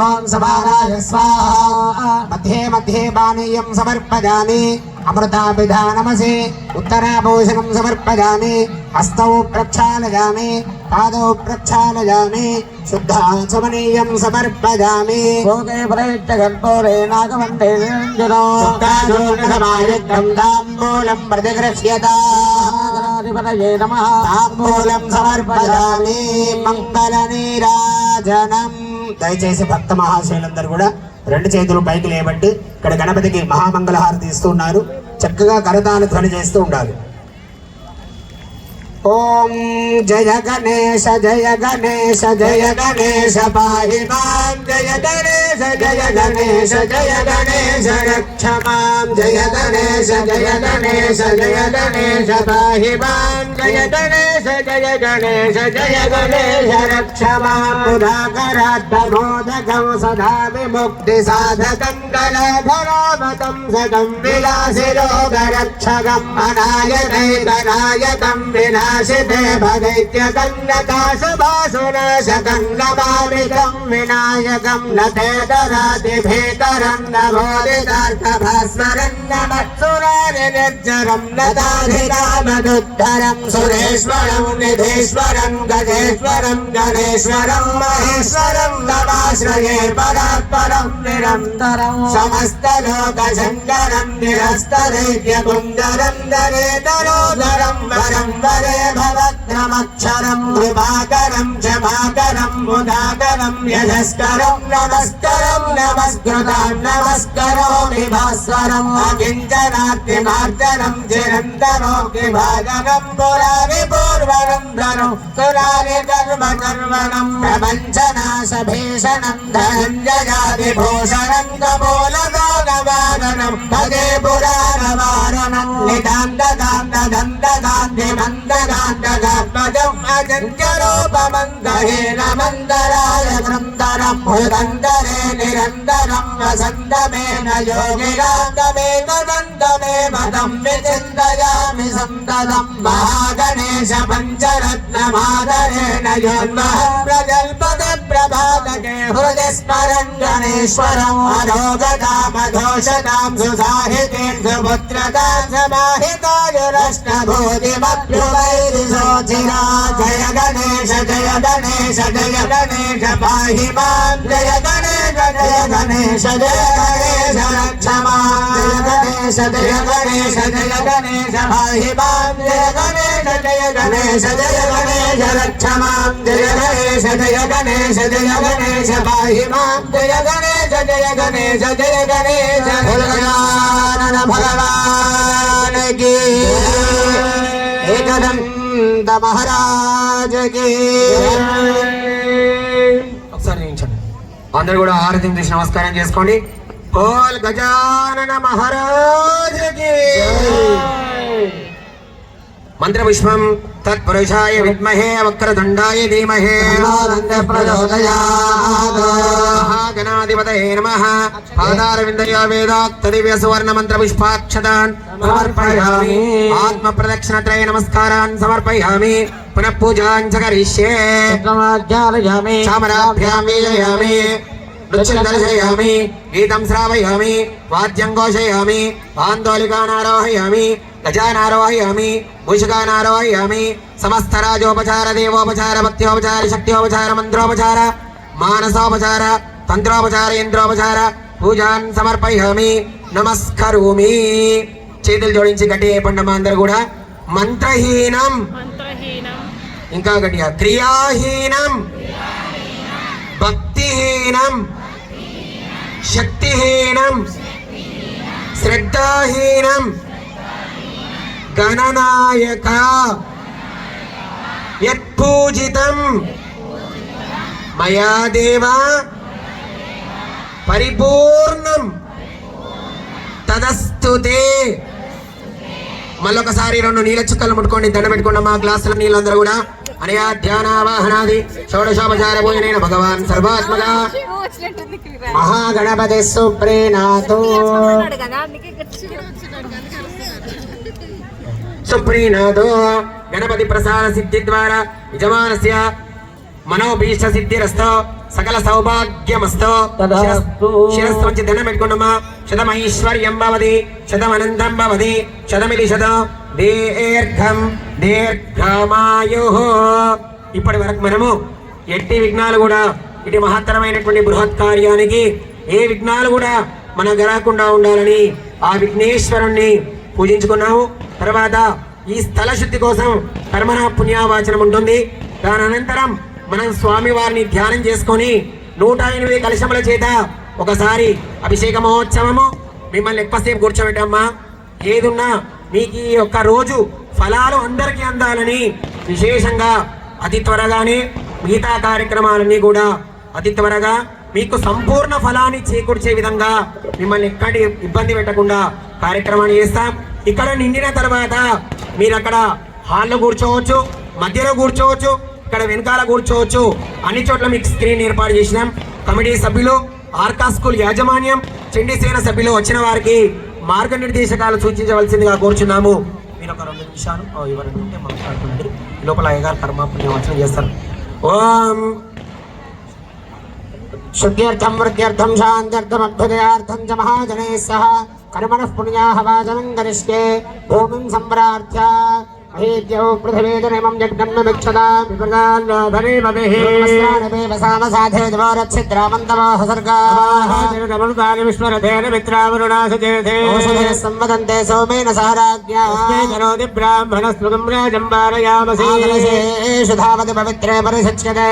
[SPEAKER 4] ఓం సమానాయ స్వాహ మధ్యే మధ్యే పానీయం సమర్పయామి అమృతాభిధానమసి ఉత్తరాభూషణం సమర్పయామి హస్తౌ ప్రక్షాళయామి పాదౌ ప్రక్షాళయామి శుద్ధాచమనీయం సమర్పయామి
[SPEAKER 6] భోగే ప్రయుక్త కర్పూరే నాగవంటే
[SPEAKER 4] శుద్ధాచూర్ణసమాయుక్తం తాంబూలం ప్రతిగృహ్యతాధిపతయే
[SPEAKER 6] నమః
[SPEAKER 4] తాంబూలం సమర్పయామి మంగళ నీరాజనం. దయచేసి భక్త మహాశయులందరూ కూడా రెండు చేతులు పైకి లేబట్టి ఇక్కడ గణపతికి మహామంగళహారతి ఇస్తున్నారు. చక్కగా కరతాళ ధ్వని చేస్తూ ఉండాలి. ఓం జయ గణేశ జయ గణేశ జయ గణేశ పాహి మాం జయ గణేశ జయ గణేశ జయ గణేశ రక్ష మాం జయ గణేశ జయ గణేశ జయ గణేశ పాహి మాం జయ గణేశ జయ గణేశ జయ గణేశ రక్ష మాం ముదాకరాత్తమోదకం సదా విముక్తి సాధకం కళాధరామతం సగం విలాసి రోగరక్షకం అనాయకైకనాయకం వినాశితే భగైత్యకం నకాశభాసునాశకం నమామికం వినాయకం నతేతరాతి భీకరం నమోదితార్థభాస్వరం నమత్సురారి నిర్జరం నతాధికామదుద్ధరం సురేశ్వరం నిధీశ్వరం గజేశ్వరం గణేశ్వరం మహేశ్వరం నమాశ్రయే పరాత్పరం నిరంతరం సమస్తలోకశంకరం నిరస్తరైక్యకుందరం దరేతరోదరం వరం వరే భవద్రమక్షరం కృపాకరం క్షమాకరం ముదాకరం యశస్కరం నమస్కరం నమస్కృతం నమస్కరోమి భాస్వరం అకించనార్తిమార్జనం చిరంతరోక్తి భాగనం పురారి పూర్వరం ధనం సురారి కర్మ కర్మణం ప్రపంచనాశ భీషణం ధనంజయాది భూషణం కమూలదానవారణం భగే పురాణవారణం నిదాంతదాంతదంతదాంతి మందదాంతగాత్మజం అజంజరూపమందహీన మందరాయ కృందరం హృదంతరే నిరంతరం వసంతమేన యోగిరాంతమే తదంతమే మదం విచింతయామి సంతతం మహాగణేశ పంచరత్నమాదరేణ యోన్మహం ప్రజల్పదే ప్రభాతకే హృది స్మరం గణేశ్వరం అరోగతామఘోషతాం సుసాహితేం సుపుత్రతాం సమాహితాయురష్టభూతిమప్యువైరిశోచిరా జయ గణేశ జయ గణేశ జయ గణేశ పాహి మాం జయ గణేశ జయ గణేశ జయ గణేశ రక్ష మాం జయ గణేశ జయ గణేశ పాహి మాం జయ గణేశ జయ గణేశ జయ గణేశ రక్ష మాం జయ గణేశ జయ గణేశ జయ గణేశ పాహి మాం జయ గణేశ జయ గణేశ జయ గణేశ గణానన భగవాన్ కీ ఏకదంత మహారాజ్ కీ.
[SPEAKER 5] ఒకసారి నిల్చోండి. అందరూ కూడా ఆరతిని తీసి నమస్కారం చేసుకోండి. బోల్ గజానన మహారాజ్ కీ. మంత్రపుష్పం తత్పురుషాయ విద్మహే వక్రతుండాయ ధీమహే మహాగణాధిపతయే నమః. పాదారవిందయ వేదాక్త దివ్య సువర్ణ మంత్ర పుష్పాక్షతాన్ సమర్పయామి. ఆత్మ ప్రదక్షిణత్రయ నమస్కారాన్ సమర్పయామి. పునః పూజాన్ చ కరిష్యే. చామరాభ్యాం వీజయామి. నృత్యం దర్శయామి. గీతం శ్రావయామి. వాద్యం ఘోషయామి. ఆందోళికానారోహయామి. గజానారోహయామి. మూషికానారోహయామి. సమస్త రాజోపచార దేవోపచార భక్త్యోపచార శక్త్యోపచార మంత్రోపచార మానసోపచార తంత్రోపచార యంత్రోపచార పూజాన్ సమర్పయామి. నమస్కరోమి. చేతులు జోడించి గట్టి అయిపోండి మా అందరు కూడా. మంత్రహీనం, ఇంకా గట్టిగా, క్రియాహీనం, భక్తిహీనం, శక్తిహీనం, శ్రద్ధాహీనం, గణనాయక యత్పూజితం మయా దేవ పరిపూర్ణం తదస్తుతే. మళ్ళొకసారి 2 నీళ్ళ చుక్కలు ముట్టుకోండి, దండ పెట్టుకోండి మా గ్లాసుల నీళ్ళందరూ కూడా. అనయా ధ్యానావాహనాది షోడశోపచార భోజనైన భగవాన్ సర్వాత్మక మహాగణపతి సుప్రీనాథో సుప్రీనాథో గణపతి ప్రసాద సిద్ధి ద్వారా యజమానస్య మనోభీష్ట సిద్ధిరస్తో సకల సౌభాగ్యమస్తో. శిరస్సు నుంచి దండం పెట్టుకోండమ్మా. శతమైశ్వర్యం భవతి, శతమనంతం భవతి, శతమిది శతం దీర్ఘం దీర్ఘమాయు. ఇప్పటి వరకు మనము ఎట్టి విఘ్నాలు కూడా, ఇటు మహత్తరమైనటువంటి బృహత్ కార్యానికి ఏ విఘ్నాలు కూడా మనకు జరగకుండా ఉండాలని ఆ విఘ్నేశ్వరుణ్ణి పూజించుకున్నాము. తర్వాత ఈ స్థల శుద్ధి కోసం కర్మణ పుణ్యావాచనం ఉంటుంది. దాని అనంతరం మనం స్వామి వారిని ధ్యానం చేసుకొని 108 కలశముల చేత ఒకసారి అభిషేక మహోత్సవము. మిమ్మల్ని ఎక్కువసేపు కూర్చోబెట్టమ్మా. ఏదున్నా మీకు ఈ ఒక్క రోజు ఫలాలు అందరికీ అందాలని విశేషంగా అతి త్వరగానే మిగతా కార్యక్రమాలన్నీ కూడా అతి త్వరగా మీకు సంపూర్ణ ఫలాన్ని చేకూర్చే విధంగా మిమ్మల్ని ఎక్కడి ఇబ్బంది పెట్టకుండా కార్యక్రమాన్ని చేస్తాం. ఇక్కడ నిండిన తర్వాత మీరు అక్కడ హాల్లో కూర్చోవచ్చు, మధ్యలో కూర్చోవచ్చు, ఇక్కడ వెనకాల కూర్చోవచ్చు. అన్ని చోట్ల మీకు స్క్రీన్ ఏర్పాటు చేసినాం. కమిటీ సభ్యులు, ఆర్కా స్కూల్ యాజమాన్యం, చండీసేన సభ్యులు వచ్చిన వారికి మార్గనిర్దేశకాలు సూచించవలసిందిగా కోరుచున్నాము. మీరు ఒక 2 నిమిషాలు ఎవరైనా ఉంటే మాట్లాడుతుండండి. లోపల అయ్యగారు కర్మ పుణ్యవచనం చేస్తారు. ఓం శుద్ధ్యర్థం వృద్ధ్యర్థం శాంత్యర్థం అభ్యుదయార్థం చ మహాజనైః సహ కర్మణః పుణ్యాః వాచనం కరిష్యే. భూమిం సంప్రార్థ్య అహేద్యో పృథివీదనిమం యజ్ఞం విక్షదా విప్రదాల్లోభనే భవేః స్నానమే వసామసాధే ద్వారచ్ఛిద్రామంతమాహ సర్గాః జనమనుదాని విశ్వరథేన మిత్రావరుణాసచేతే ఓషధే సంవదంతే సౌమేన సహరాజ్ఞా జనోది బ్రాహ్మణస్మృగం రాజం వారయామసి ఆగలశేషు ధావతి పవిత్రే పరిషచ్యతే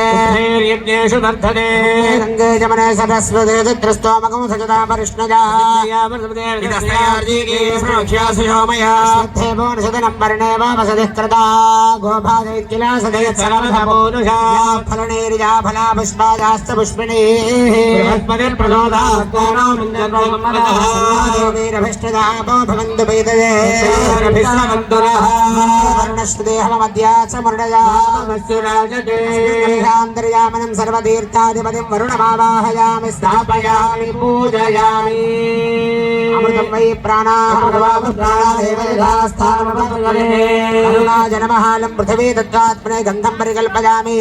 [SPEAKER 5] యజ్ఞేషు వర్ధతే గంగే జమనే సరస్వతే చిత్రస్తోమకం సజదా పరిష్ణజా ఇదస్తయార్జీకే సమఖ్యాసు సోమయా శ్రద్ధే భువనసదనం వర్ణే వామస దిక్రదా గోభాగైత్కిలా సదయత్ సర్వధపోనుషా ఫలనేరిజా ఫలా పుష్పాదాస్త పుష్పిణీః బృహస్పతిర్ ప్రచోదయాత్మానో మింద్రభోమదః భవంతు పైతయే అభిసవంతురః వర్ణశ్రుదేహమద్యాచ మురడయా మస్సురాజతే అంతర్యామనం సర్వతీర్థాధిపతిం వరుణమావాహయామి స్థాపయామి పూజయామి. అమృతం వై ప్రాణామృతవాపుప్రాణాదేవస్థానమపర్వరే కరుణాజనమహాలం పృథివీ తత్వాత్మనే గంధం పరికల్పయామి.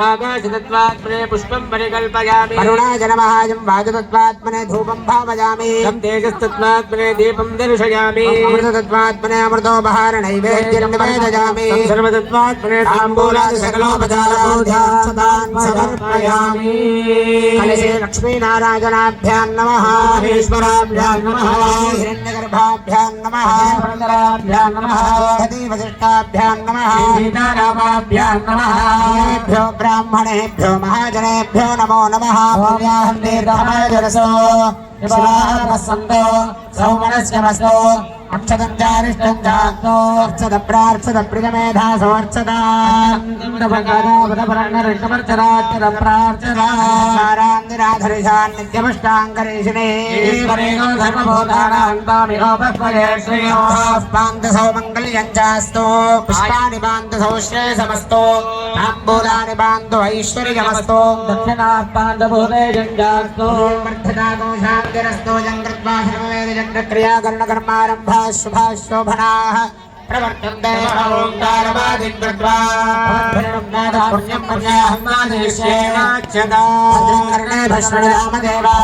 [SPEAKER 5] ఆకాశతత్వాత్మనే పుష్పం పరికల్పయామి. కరుణాజనమహాయం వాయుతత్వాత్మనే ధూపం భావయామి. తేజస్తత్వాత్మనే దీపం దర్శయామి. అమృతతత్వాత్మనే అమృతోపహార నైవేద్యం నివేదయామి. సర్వతత్వాత్మనే తాంబూలాది సకలోపచారపూజాన్ సమర్పయామి. కలశే లక్ష్మీనారాయణాభ్యాం నమః. ఈశ్వరాభ్యాం నమః. హిరణ్యగర్భాభ్యాం నమః. పురందరాభ్యాం నమః. వశిష్టాభ్యాం నమః. సీతారామాభ్యాం నమః. భ్యో బ్రాహ్మణేభ్యో మహాజనేభ్యో నమో నమః. ఓమ్యాహం దీర్ఘమాయురసో శివాహరమస్సంతో సౌమనస్యమస్తో
[SPEAKER 4] అక్షదంచారిష్టం చార్చద ప్రార్చద ప్రియమేధాసోర్చద ప్రార్థరాధరిషాన్ నిత్యపుష్టాంకరేషిణే పాంతసౌ మంగళ్యం చాస్తు పుష్పాణి పాంతసౌ శ్రేయసమస్తు తాంబూలాని పాంతు ఐశ్వర్యమస్తు
[SPEAKER 6] దక్షిణాపాండభూతేజంజాస్తు
[SPEAKER 4] శాంతిరస్తో జంగృత్వా సర్వవేద జంగక్రియాకరణకర్మారంభా శుభా శోభనాః ప్రవర్తంతే ఓంకారమాదికృత్వా పుణ్యం పుణ్యాహమాదేశ్యేనాచ్యదా భద్రంకర్ణే భస్మణి రామదేవా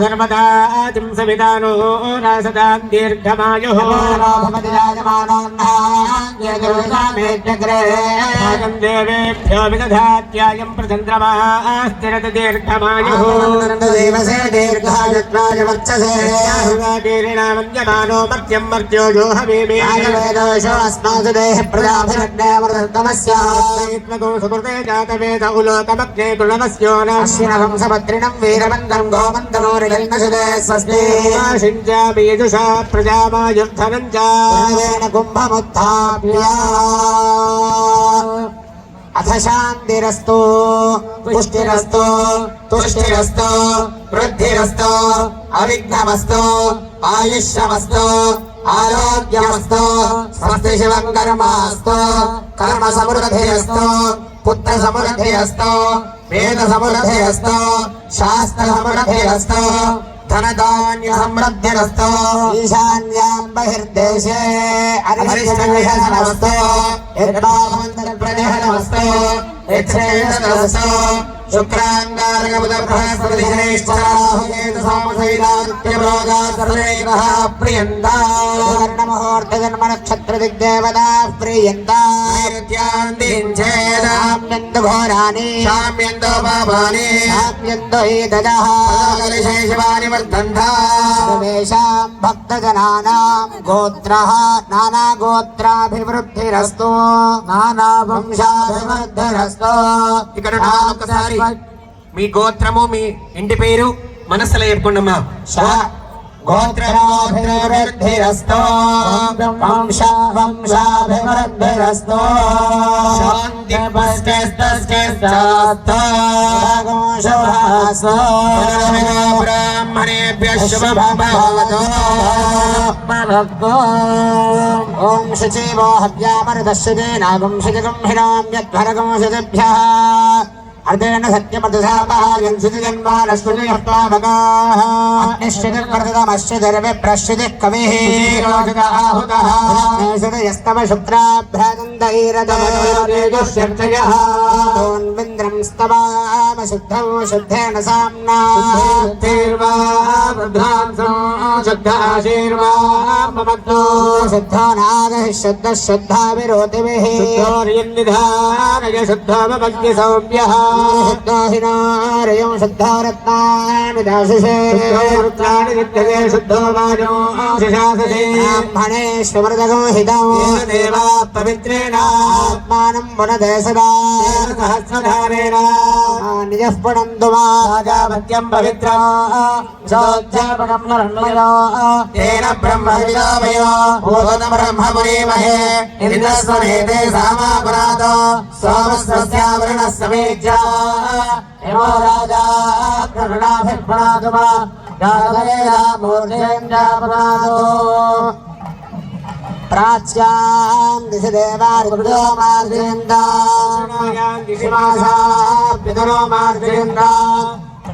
[SPEAKER 6] సర్వదా సవిధానో రాసదా దీర్ఘమాయుః దేవేభ్యో విదధాత్యాయం ప్రచంద్రమా స్థిరత దీర్ఘమాయుః దీర్ఘాయుత్వాయమర్చసేమానో మర్త్యం మర్త్యో జోహమేమి సుకృతే జాతవేద ఉలోకమగ్నే తులనస్యో
[SPEAKER 4] నాశ్వినవంశభద్రిణం వీరవందనం గోమంతనో రిగల్నసుదే స్వస్తి
[SPEAKER 6] సించామీజుషా ప్రజామాయుద్ధనం చ
[SPEAKER 4] కుంభముత్థాప్య అథ శాంతిరస్తు పుష్టిరస్తు తుష్టిరస్తు వృద్ధిరస్తు అవిఘ్నమస్తు ఆయుష్యమస్తు ఆరోగ్యమస్తు స్వస్తి శివం కర్మాస్తు కర్మ సమృద్ధిరస్తు పుత్ర సమృద్ధిరస్తు వేద సమృద్ధిరస్తు శాస్త్ర సమృద్ధిరస్తు ధనధాన్య సమృద్ధిరస్తు ఈశాన్యాం బహిర్దేశే అరిష్టమస్తు యద్భావంతరప్రజహనమస్తు యచ్ఛేదస్తు శుక్రాంగారకముద్రముహూర్తజన్మనక్షత్రదిగ్దేవతా ప్రియంతాందించేదామ్యందు ఘోరాని శామ్యంతో పాపాని శామ్యంతో ఈదజః శివాని వర్ధంతాం భక్తజనానాం గోత్రః నానాగోత్రాభివృద్ధిరస్తు నానావంశాభివృద్ధిరస్తు.
[SPEAKER 5] ఇక్కడ ఒకసారి మీ గోత్రము మీ ఇంటి పేరు మనసులో చెప్పుకోండమ్మా.
[SPEAKER 4] గోత్రభివృద్ధిరస్తు వంశాభివృద్ధిరస్తు శాంతి
[SPEAKER 5] బ్రాహ్మణేభ్యః శుభం భవతు.
[SPEAKER 4] ఓం శుచీవో హవ్యామరుదశ్యతే నాగం శుచిగం హినామ్యధ్వరగం శుచిభ్యః అర్ధేన సత్యమధుసాపహాయం శుచిజన్మానస్మృతిహత్వామగాః అగ్నిశ్చితిర్వర్ధతమశ్చితిర్వి ప్రశ్చితిః కవిః ఆహుతః శుతయస్తవ శుక్రాభ్రాజందైరదమయోర్జయః తోన్వింద్రం స్తవామ శుద్ధం శుద్ధేన సామ్నా
[SPEAKER 6] శుద్ధాశీర్వామమగ్నో
[SPEAKER 4] శుద్ధో నాగః శుద్ధ శుద్ధావిరోధిభిః
[SPEAKER 6] శుద్ధోర్యన్నిధానయ శుద్ధోమగ్ని సౌమ్యః
[SPEAKER 4] శుద్ధోహినారయం శుద్ధోరత్నాని దాశిషే
[SPEAKER 6] శుద్ధోరుత్రాణి విద్యతే శుద్ధో వాజో శిశాససే
[SPEAKER 4] బ్రాహ్మణేశ్వమృతగం హితం
[SPEAKER 6] దేవా పవిత్రేణ
[SPEAKER 4] ఆత్మానం పునదే సదా
[SPEAKER 6] సహస్రధారేణ
[SPEAKER 4] నిజః పునంతు మా
[SPEAKER 6] రాజాపత్యం పవిత్రం సోధ్యాపకం నరణ్మయో
[SPEAKER 4] తేన బ్రహ్మ విదామయో భూత బ్రహ్మ పురీమహే ఇంద్రస్వనేతే సామాపురాతో సోమస్వస్యావరణ సమేజ్యా
[SPEAKER 6] యమో రాజా కరుణాభిప్రణాదు మా జాతవేదా మూర్ధేంద్రాపనాదో
[SPEAKER 4] ప్రాచ్యాం దిశ దేవారుదో మాద్రేందా
[SPEAKER 6] పితరో మార్ద్రేంద్ర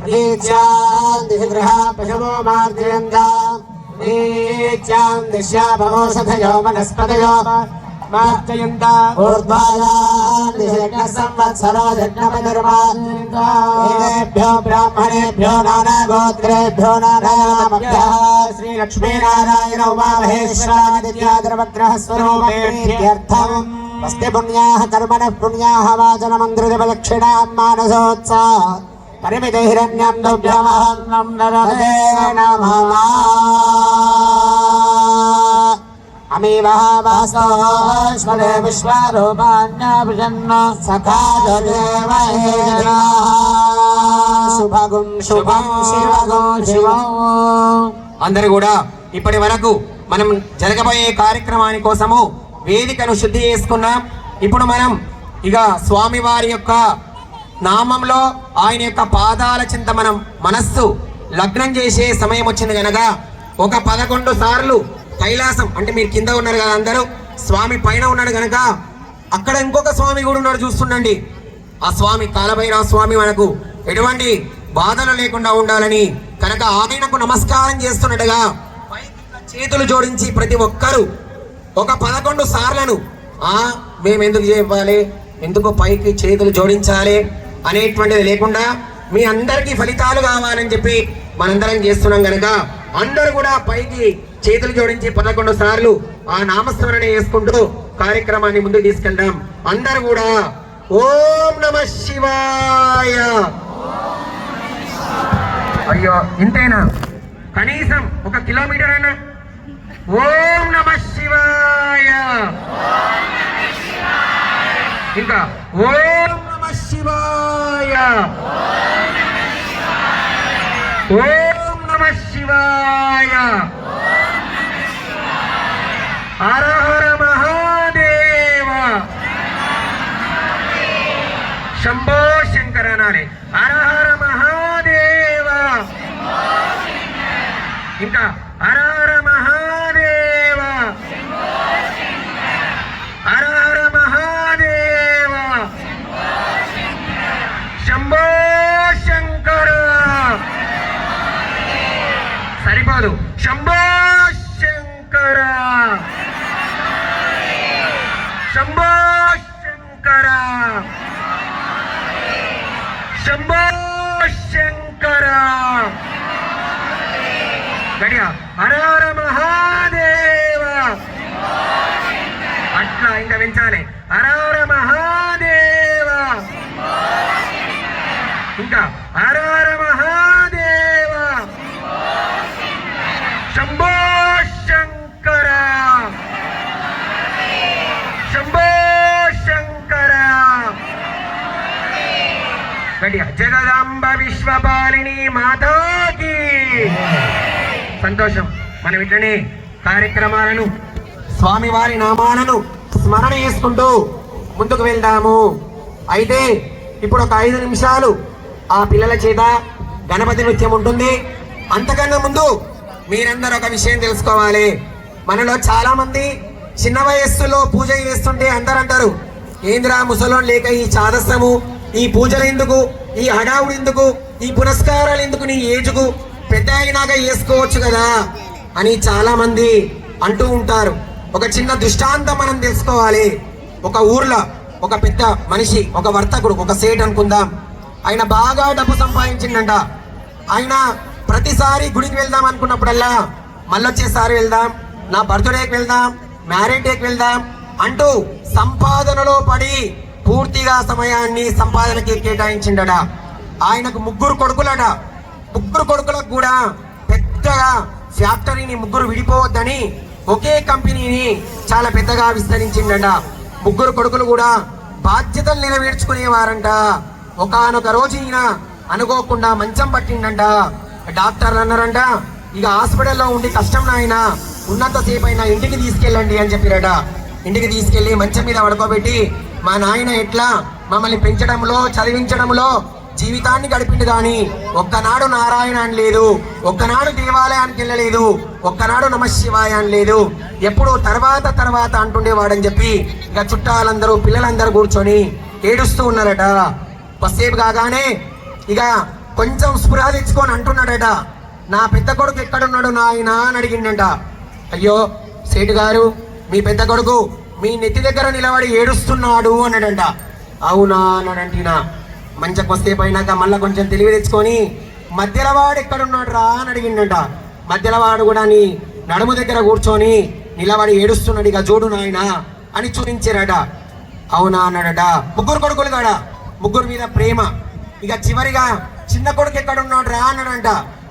[SPEAKER 4] దీక్షాం దిశ గృహ పశవో మాద్రేందా
[SPEAKER 6] నీచాం దిశ్యా భవోషధయో వనస్పతయో మార్చయంత
[SPEAKER 4] ఊర్ధ్వాయాం దిశ సంవత్సరో జన్మనిర్మా ఏభ్యో బ్రాహ్మణేభ్యో నానాగోత్రేభ్యో నానామభ్యః శ్రీలక్ష్మీనారాయణ ఉమామహేశ్వరాదిత్యాద్రవగ్రహ స్వరూపేభ్యర్థం స్వస్తి పుణ్యాః కర్మణః పుణ్యాః వాచనమంత్రజపదక్షిణాం మానసోత్సాహ
[SPEAKER 6] పరిమితిహిరణ్యం దుర్గమహన్నం నరదే నమః అమీవః వాసోస్మరే విశ్వరూపాణ్యభిషన్న సఖాదేవహేనా శుభగం శుభం శివగం శివం.
[SPEAKER 5] అందరూ కూడా ఇప్పటి వరకు మనం జరగబోయే కార్యక్రమాని కోసము వేదికను శుద్ధి చేసుకున్నాం. ఇప్పుడు మనం ఇక స్వామివారి యొక్క నామంలో ఆయన యొక్క పాదాల చింత మనం మనస్సు లగ్నం చేసే సమయం వచ్చింది కనుక ఒక 11 సార్లు కైలాసం అంటే మీరు కింద ఉన్నారు కదా, అందరూ స్వామి పైన ఉన్నాడు కనుక అక్కడ ఇంకొక స్వామి కూడా ఉన్నాడు చూస్తుండండి. ఆ స్వామి కాలభైరవ స్వామి మనకు ఎటువంటి బాధలు లేకుండా ఉండాలని కనుక ఆయనకు నమస్కారం చేస్తున్నట్టుగా చేతులు జోడించి ప్రతి ఒక్కరూ ఒక 11 సార్లను మేము ఎందుకు చెప్పాలి, ఎందుకు పైకి చేతులు జోడించాలి అనేటువంటిది లేకుండా మీ అందరికీ ఫలితాలు కావాలని చెప్పి మనందరం చేస్తున్నాం కనుక అందరూ కూడా పైకి చేతులు జోడించి 11 సార్లు ఆ నామస్మరణ చేసుకుంటూ కార్యక్రమాన్ని ముందుకు తీసుకెళ్దాం. అందరూ కూడా ఓం నమః శివాయ. అయ్యో ఇంతేనా, కనీసం 1 కిలోమీటర్ అయినా ఓం నమః శివాయ. ఇంకా ఓం నమః శివాయ. ఓం నమః శివాయ. హర హర మహాదేవ. శంభో శంకర అనాలి. హర హర మహాదేవ. ఇంకా హర హర మహాదేవ. హర హర మహాదేవ. శంభో శంకర. సరిపోదు, శంభో శంకర. శంభో శంకర. శంభో శంకర. గడియా హర హర మహాదేవ. అట్లా ఇంకా పెంచాలి. హర హర మహాదేవ. ఇంకా హర హర మహాదేవ. శంభో శంకర. శంభో శంకర. గడియా జగదాంబ విశ్వపాలిని మాతాకి. సంతోషం. మనం ఇట్లనే కార్యక్రమాలను స్వామివారి నామాలను స్మరణ చేసుకుంటూ ముందుకు వెళ్దాము. అయితే ఇప్పుడు ఒక 5 నిమిషాలు ఆ పిల్లల చేత గణపతి నృత్యం ఉంటుంది. అంతకన్నా ముందు మీరందరూ ఒక విషయం తెలుసుకోవాలి. మనలో చాలా మంది చిన్న వయస్సులో పూజ చేస్తుంటే అందరూ అంటారు, ఏంద్రా ముసలోని లేక ఈ చాదస్సము, ఈ పూజలు ఎందుకు, ఈ హడావుడు ఎందుకు, ఈ పునస్కారాలు ఎందుకు, నీ ఏజుకు పెద్ద అయినాక చేసుకోవచ్చు కదా అని చాలా మంది అంటూ ఉంటారు. ఒక చిన్న దృష్టాంతం మనం తెలుసుకోవాలి. ఒక ఊర్లో ఒక పెద్ద మనిషి, ఒక వర్తకుడు, ఒక సేట్ అనుకుందాం. ఆయన బాగా డబ్బు సంపాదించిందంట. ఆయన ప్రతిసారి గుడికి వెళ్దాం అనుకున్నప్పుడల్లా మళ్ళొచ్చేసారి వెళ్దాం, నా బర్త్డేకి వెళ్దాం, మ్యారేజ్ డేకి వెళ్దాం అంటూ సంపాదనలో పడి పూర్తిగా సమయాన్ని సంపాదనకి కేటాయించిండట. ఆయనకు 3 కొడుకులట. 3 కొడుకులకు కూడా పెద్దగా ఫ్యాక్టరీని 3 విడిపోవద్దని ఒకే కంపెనీని చాలా పెద్దగా విస్తరించిండట. 3 కొడుకులు కూడా బాధ్యతలు నెరవేర్చుకునేవారంట. ఒకానొక రోజు ఈయన అనుకోకుండా మంచం పట్టిండంట. డాక్టర్లు అన్నారంట, ఇక హాస్పిటల్లో ఉండి కష్టం నాయన, ఉన్నంతసేపు అయినా ఇంటికి తీసుకెళ్ళండి అని చెప్పిరట. ఇంటికి తీసుకెళ్లి మంచం మీద పడుకోబెట్టి, మా నాయన ఎట్లా మమ్మల్ని పెంచడంలో చదివించడంలో జీవితాన్ని గడిపిండు కానీ ఒక్కనాడు నారాయణ అని లేదు, ఒక్కనాడు దేవాలయానికి వెళ్ళలేదు, ఒక్కనాడు నమశివాయ అని లేదు, ఎప్పుడు తర్వాత తర్వాత అంటుండేవాడని చెప్పి ఇక చుట్టాలందరూ పిల్లలందరూ కూర్చొని ఏడుస్తూ ఉన్నారట. కొద్దిసేపు కాగానే ఇక కొంచెం స్పృహ తెచ్చుకొని అంటున్నాడట, నా పెద్ద కొడుకు ఎక్కడున్నాడు నాయన అని అడిగిండంట. అయ్యో సేటు గారు, మీ పెద్ద కొడుకు మీ నెత్తి దగ్గర నిలబడి ఏడుస్తున్నాడు అన్నాడంట. అవునా అన్నాడంటీనా. మంచి కొద్దిసేపు అయినాక మళ్ళీ కొంచెం తెలివి తెచ్చుకొని మధ్యలవాడు ఎక్కడున్నాడు రా అని అడిగిండంట. మధ్యలవాడు కూడా నీ నడుము దగ్గర కూర్చొని నిలబడి ఏడుస్తున్నాడు, ఇక చూడు నాయన అని చూపించారట. అవునా అన్నాడట. 3 కొడుకులు కాడ 3 మీద ప్రేమ. ఇక చివరిగా చిన్న కొడుకు ఎక్కడ ఉన్నాడు రా అన్నాడంట.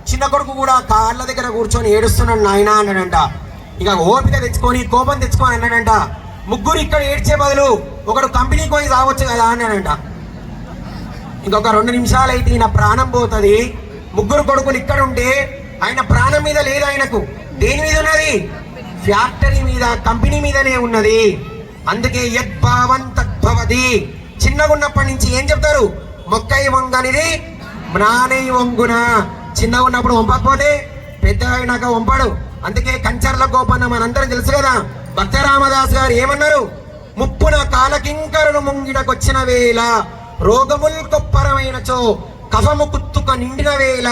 [SPEAKER 5] చిన్న కొడుకు కూడా కాళ్ళ దగ్గర కూర్చొని ఏడుస్తున్నాడు నాయనా అన్నాడంట. ఇక ఓపిక తెచ్చుకొని కోపం తెచ్చుకొని అన్నాడంట, ముగ్గురు ఇక్కడ ఏడ్చే బదులు ఒకడు కంపెనీకి పోయి రావచ్చు కదా అన్నాడంట. ఇంకొక 2 నిమిషాలు అయితే ఈయన ప్రాణం పోతుంది. ముగ్గురు కొడుకులు ఇక్కడ ఉంటే ఆయన ప్రాణం మీద లేదు, ఆయనకు దేని మీద ఉన్నది? ఫ్యాక్టరీ మీద, కంపెనీ మీదనే ఉన్నది. అందుకే యద్భావం తద్భవతి. చిన్నగా ఉన్నప్పటి నుంచి ఏం చెప్తారు? మొక్కై వంగనిది మ్రానై వంగున. చిన్నగా ఉన్నప్పుడు వంపకపోతే పెద్ద అయినాక వంపడు. అందుకే కంచర్ల గోపన్న మనందరం తెలుసు కదా. భక్త రామదాస్ గారు ఏమన్నారు? ముప్పున కాలకింకరులు ముంగిడకొచ్చిన వేళ, రోగముల్ కొప్పరమైనచో కఫము కుత్తుక నిండిన వేళ,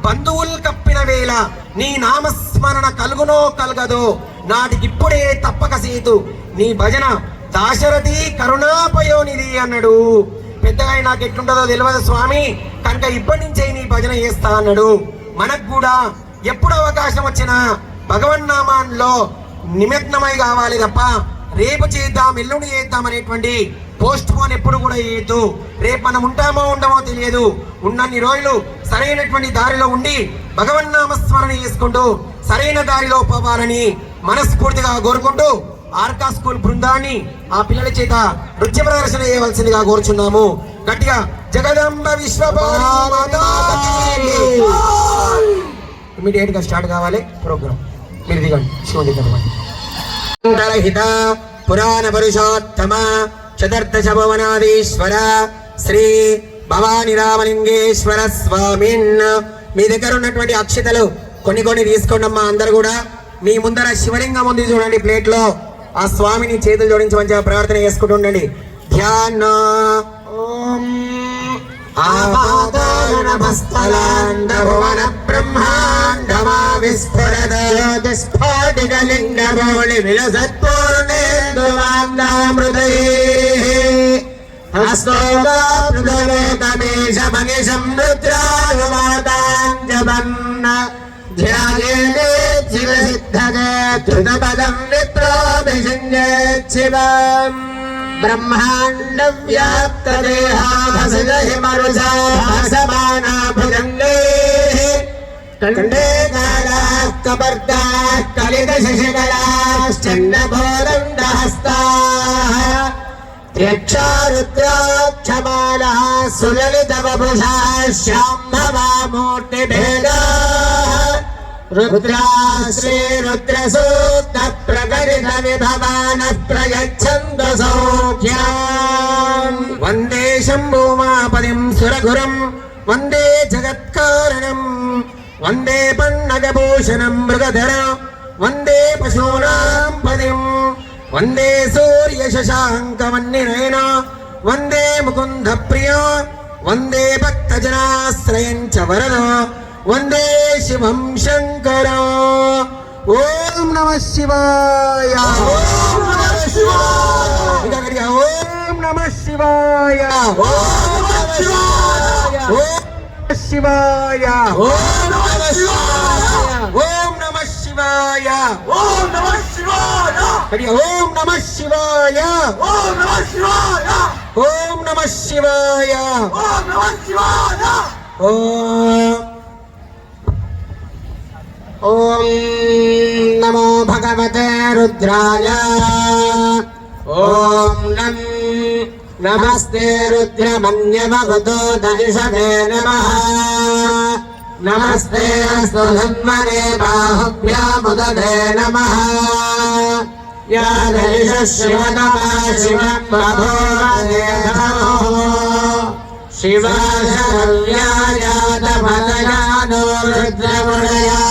[SPEAKER 5] బంధువులు కప్పిన వేళ, నీ నామస్మరణ కలుగునో కలగదో నాటికిప్పుడే తప్పక సేతు నీ భజన దాశరథి కరుణాపయోనిది అన్నాడు. పెద్దగా నాకు ఎట్లుంటుందో తెలియదు స్వామి, కనుక ఇప్పటి నుంచే నీ భజన చేస్తా అన్నాడు. మనకు కూడా ఎప్పుడు అవకాశం వచ్చినా భగవన్నామాల్లో నిమగ్నమై కావాలి తప్ప రేపు చేద్దాం ఎల్లుండి చేద్దాం అనేటువంటి పోస్ట్ పోన్ ఎప్పుడు కూడా చేయొద్దు. రేపు మనం ఉంటామో ఉండమో తెలియదు. ఉన్నన్ని రోజులు సరైనటువంటి దారిలో ఉండి భగవన్నామస్మరణ చేసుకుంటూ సరైన దారిలో పోవాలని మనస్ఫూర్తిగా కోరుకుంటూ ఆర్కా స్కూల్ బృందాన్ని ఆ పిల్లల చేత నృత్య ప్రదర్శన చేయవలసిందిగా కోరుచున్నాము. గట్టిగా జగదంబ ఇమీడియట్ గా స్టార్ట్ కావాలి ప్రోగ్రామ్. మీరు దిగండి. శివహిత పురాణ పురుషోత్తమ చతుర్దశ భువనాధీశ్వర శ్రీ భవాని రామలింగేశ్వర స్వామిన్. మీ దగ్గర ఉన్నటువంటి అక్షతలు కొన్ని తీసుకోండి అమ్మా. అందరు కూడా మీ ముందర శివలింగం ఉంది చూడండి ప్లేట్ లో. ఆ స్వామిని చేతులు జోడించి మంచిగా ప్రార్థన చేసుకుంటూ ఉండండి. ధ్యాన ఓం ఆపాదానమస్తలాండభువన బ్రహ్మాండమా విస్ఫురదస్ఫాటికలింగమౌళి విలసత్పూర్ణేందువాందామృతైః హస్తోగామృతవేతమేషమనిషం రుద్రానువాదాంజపన్న ధ్యాయేనే శివసిద్ధగే ధృతపదం విప్రోభిషింజేచ్చివం బ్రహ్మాండ వ్యాప్త దేహాసమానా భుజంగే కండే కాళాకపర్దా కలిత శశికళాశ్చండభోరండహస్తా త్ర్యక్షారుద్రాక్షమాలా సులలిత వపుషా శాంభవా మూర్తిభేదా రుద్రాశ్రీ రుద్రసూక్త ప్రకటిత విభవాన ప్రయచ్చంద సౌఖ్యం. వందే శంభూమాపదిం సురగురం వందే జగత్కారణం వందే పన్నగభూషణం మృగధర వందే పశూనాం పదిం వందే సూర్య శశాంకవన్నినయన వందే ముకుంద ప్రియ వందే భక్తజనాశ్రయం చ వరద వందే శివం శంకర. ఓం నమః శివాయ. ఓం నమః శివాయ. ఓం నమః శివాయ. ఓం నమః శివాయ. ఓం నమః శివాయ. ఓం నమః శివాయ. ఓం నమః శివాయ. ఓం నమః శివాయ. ఓం నమః శివాయ. ఓం నమః శివాయ. ఓం నమః శివాయ. ఓం నమో భగవతే రుద్రాయ. ఓం నమస్తే రుద్రమన్యమవతో దర్శనే నమః. నమస్తే అస్తు ధన్వనే బాహుభ్యాముదదే నమః. యా దైష శివతమా శివం ప్రభోవదే నమః. శివాశవ్యాజాతమదయానో రుద్రమునయా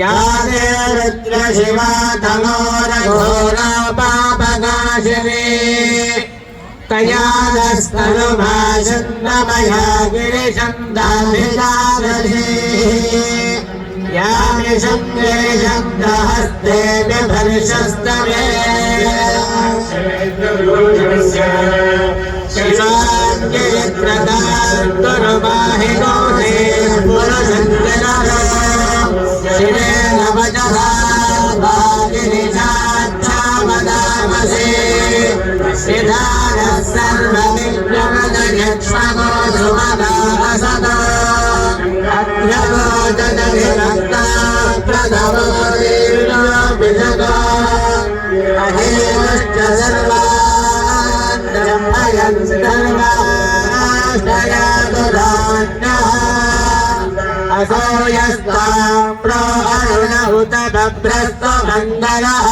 [SPEAKER 5] యాదే రుద్ర శివా తమోరఘోరా పాపనాశినీ తయాదస్తనుభాషన్నమయా గిరిశందాభిజాదశీ యామిషం గిరిశందహస్తే బిభర్షస్తమే శివాంగిరిత్రదాస్తురుబాహినో హే పురుషంజనరో శివేన వచసా భాగిరిషాక్షామదామసే విధానः సర్వవిఘ్నమదయక్ష్మగో సుమదాః
[SPEAKER 4] वसो यस्तां प्रो अरुण उत बभ्रस्तु मङ्गलः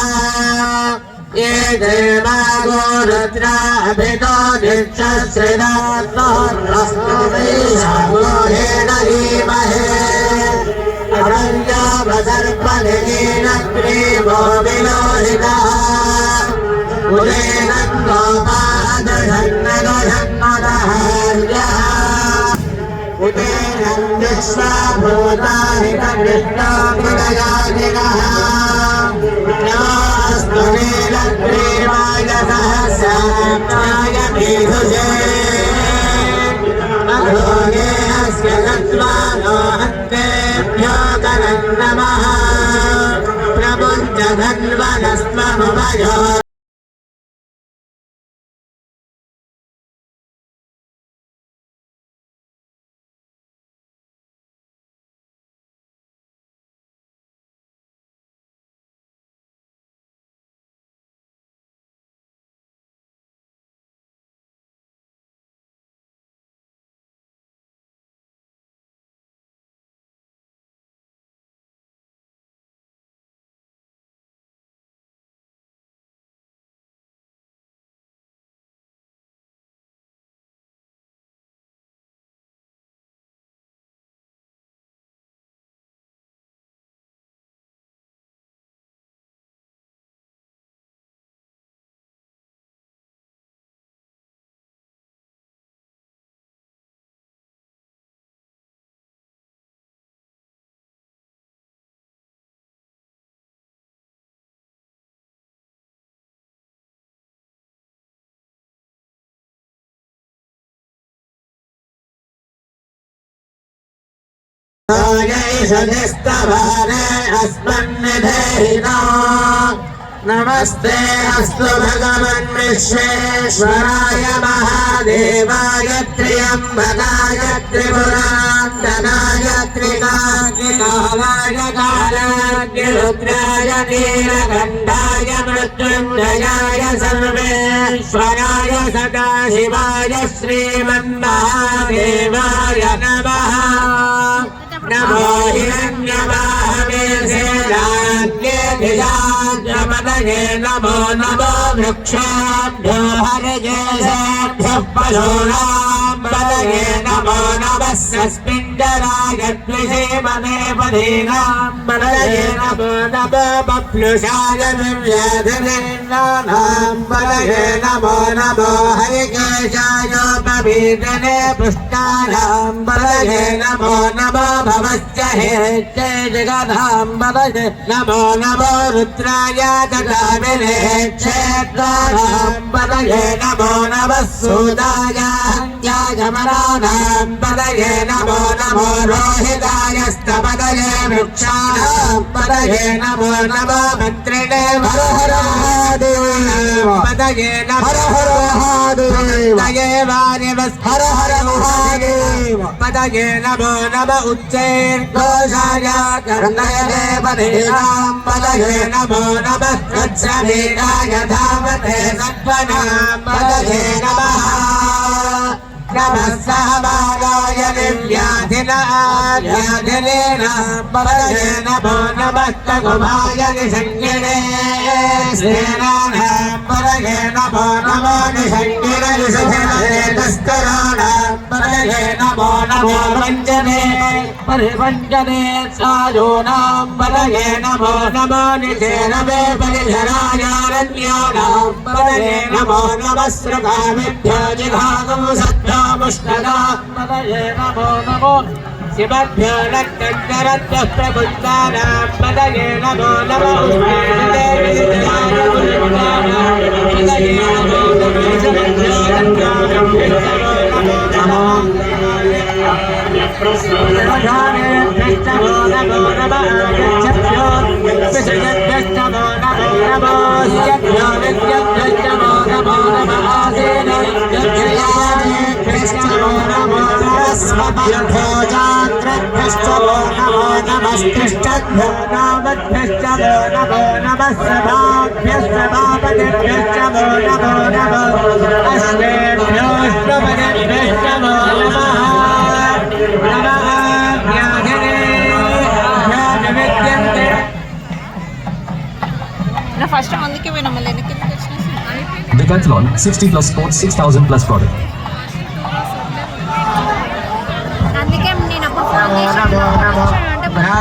[SPEAKER 4] ये देवागो रुद्राभितो दीक्षश्रिदात्महर्रस्तु वैशाखोहेन धीमहे अरण्यावसर्पनिलीनग्रीवो विलोहितः उदेनन्दोपादधन्नदधन्नदहार्यः उदेनं विश्वभूतानि कृष्णोऽग्रयादिनः नमोऽस्तु नीलग्रीवाय सहस्राक्षाय मेधुजे अघोरेऽस्य तत्त्वानो हन्तेभ्यो करं नमः प्रमुञ्च धन्वनस्त्वमुभयो स्तभारे अस्मन्निधेहिनो नमस्ते अस्तु भगवन् विश्वेश्वराय महादेवाय त्र्यम्बकाय त्रिपुरान्तकाय त्रिकाग्निकालाय कालाग्निरुद्राय नीलकण्ठाय मृत्युञ्जयाय सर्वेश्वराय सदाशिवाय श्रीमन्महादेवाय नमः नमो हिरण्यवाहवे सेनाग्नेभिजापदये नमो नमो वृक्षाभ्यो हरिजेभ्यः पशूनां पदये नमो नमः सस्मिञ्जराय द्विषेमने पदीनां पदये नमो नमो बप्लुषाय दिव्याधिनेन्द्राणां पदये नमो नमो हरिकेशायोपवीतने पुष्टानां पदये नमो नमो भवस्य हेत्यै जगदां पदये नमो नमो रुद्राय ददामिने क्षेत्राणां पदये नमो नमः सूदाय हन्त्यागमनानां पदये नमो नमो रोहिताय स्तपदये वृक्षाणां पदये नमो नमो मन्त्रिणे हर हर महादेव पदये नमो हर हर महादेव पदये वानिवस् हर हर महादेव पदये नमो नमो उच्चैर्घोषाय कर्णये पदीनां पदये नमो नमः वत्सवीराय धामते सत्त्वनां पदये नमः नमः सहमागाय दिव्याधिनाध्याधिनेनां पदये नमो नमः ककुभाय निषङ्गिणे स्नेनानां पदये नमो नमो निषङ्गिणे तस्कराणां पदये नमो नमो वञ्जने परिवञ्जने साधूनां पदये नमो नमो निषेणवे परिधरायारण्यानां पदये नमो नमः श्रुतामिभ्यो जिघागं सद्भ्यो मुष्टदा पदये नमो नमो शिवभ्यो रक्तञ्जरभ्यः प्रबुद्धानां पदये नमो नमो पदये नमो नमः
[SPEAKER 7] Decathlon, 60 plus sports, 6,000 plus product.
[SPEAKER 8] అందుకే నేను అప్పుడు ఫోన్ చేశాను అంటే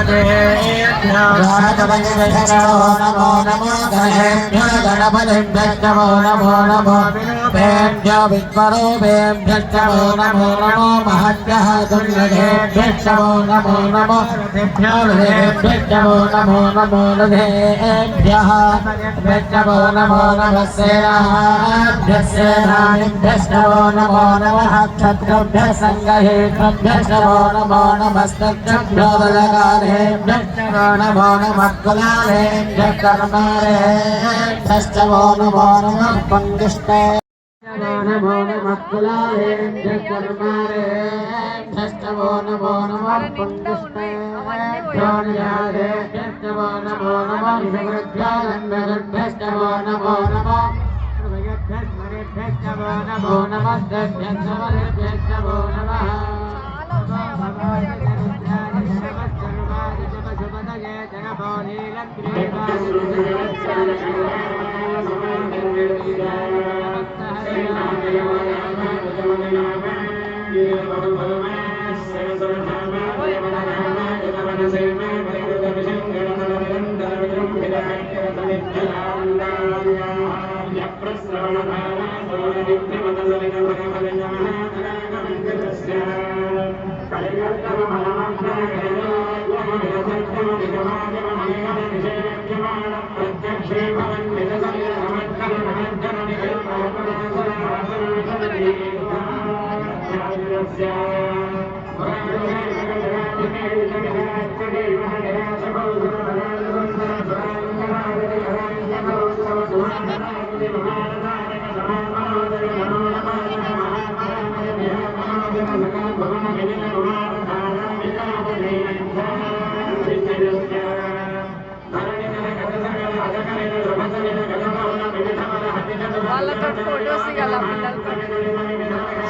[SPEAKER 1] వాళ్ళతో ఫొటోస్ ఇవ్వాలి పిల్లలతో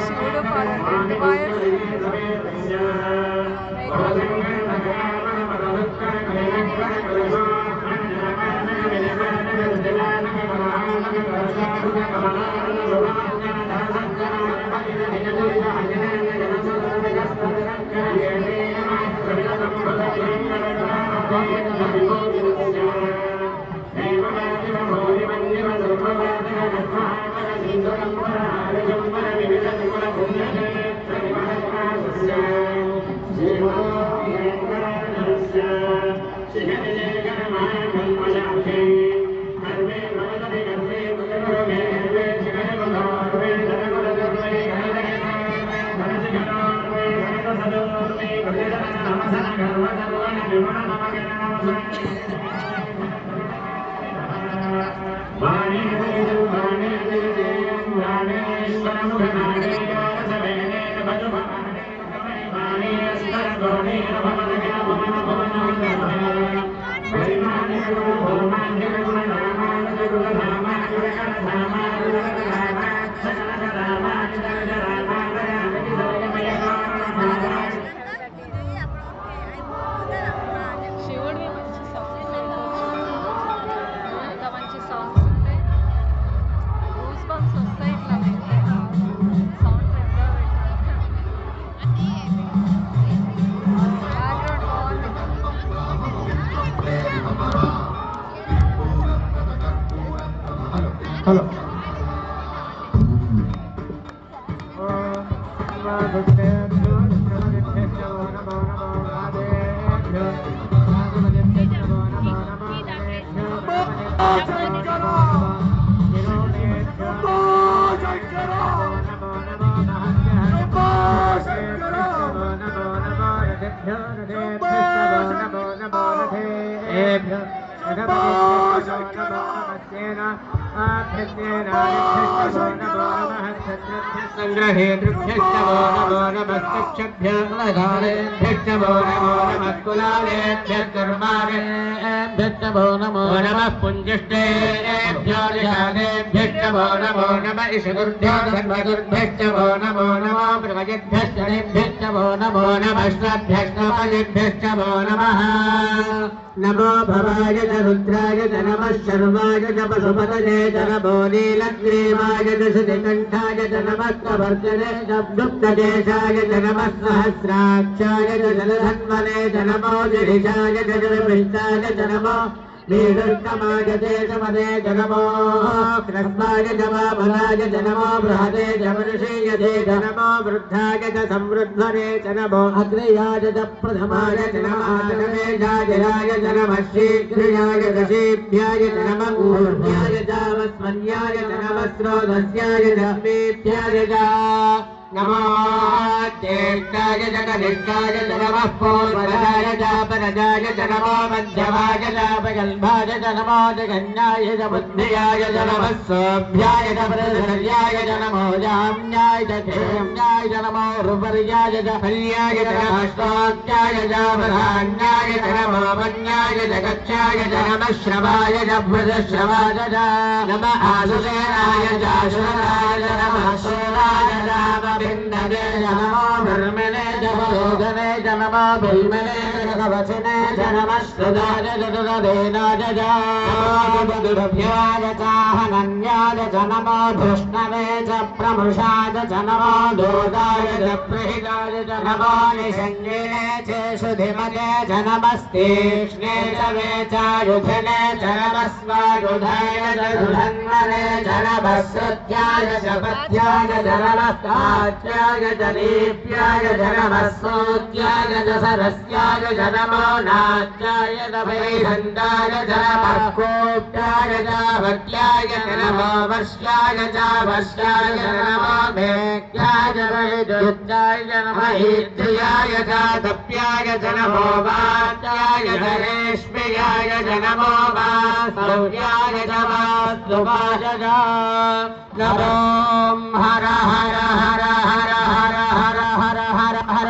[SPEAKER 1] శివుడు పార్వతి
[SPEAKER 6] संग्रहे दृभ्यश्च वो नमो नमस्तक्षभ्यो लगारेभ्यश्च वो नमो नमः कुलालेभ्यः कर्मारेभ्यश्च वो नमो नमः पुञ्जिष्टेभ्यो निषादेभ्यश्च वो नमो नमः ईशगुर्भ्यो धर्मगुर्भ्यश्च वो नमो नमः प्रभजेभ्यश्च नेभ्यश्च वो नमो नमः श्राभ्यश्च वो नमः नमो भवाय च रुद्राय च नमः शर्वाय च पशुपतये नमो नीलग्रीवाय दशनिकण्ठाय च नमः कवर्जने च गुप्तदेशाय च नमः सहस्राक्षाय च जलधन्वने च नमो गिरिशाय च जलपृष्ठाय च नमो नीलुत्तमाय देशमदे च नमो कृष्णाय च वामनाय च नमो बृहदे च मनुषीय च नमो वृद्धाय च संवृद्धने च नमो अग्रयाय च प्रथमाय च नमः आगमेजाय च नमः शीघ्रयाय च शीभ्याय च नमः ऊर्ध्याय च वस्मन्याय च नमः स्रोतस्याय च मेभ्याय च नमो ज्येष्ठाय च कनिष्ठाय च नमः पूर्वजाय च परजाय च नमो मध्यमाय च प्रगल्भाय च नमो जगन्याय च बुद्धियाय च नमः सौभ्याय च प्रसर्याय च नमो जाम्याय च क्षेम्याय च नमो रुपर्याय च हल्याय च नमः श्रोत्याय च प्रधान्याय च नमो वन्याय च गच्छाय च नमः श्रवाय च भृतश्रवाय च नमः आशुसेनाय च आशुराय च नमः शूराय च भिन्नदे च नमो धर्मणे च भोगने च नमो भीमने च कवचने च नमः श्रुताय च दुरदेनाय च नमो दुर्भ्याय च हनन्याय च नमो धृष्णवे च प्रमृषाय च नमो दोदाय च प्रहिताय च नमो निषङ्गिने च सुधिमते च नमस्तीक्ष्णे च वेचायुधने च नमः स्वायुधाय च दुधन्वने च नमः श्रुत्याय च पथ्याय च नमः काच्याय च दीप्याय च नमः सोत्याय च सरस्याय च नमो नाट्याय च वैदन्ताय च नमः कोप्याय च भट्याय च नमो वर्ष्याय च वर्ष्याय च नमो भेक्याय च वैद्युत्याय च नमः ईद्रियाय च तप्याय च नमो वात्याय च रेश्म्याय च नमो वासव्याय च वास्तुवाय च नमो हर हर हर हर हर हर हर हर हर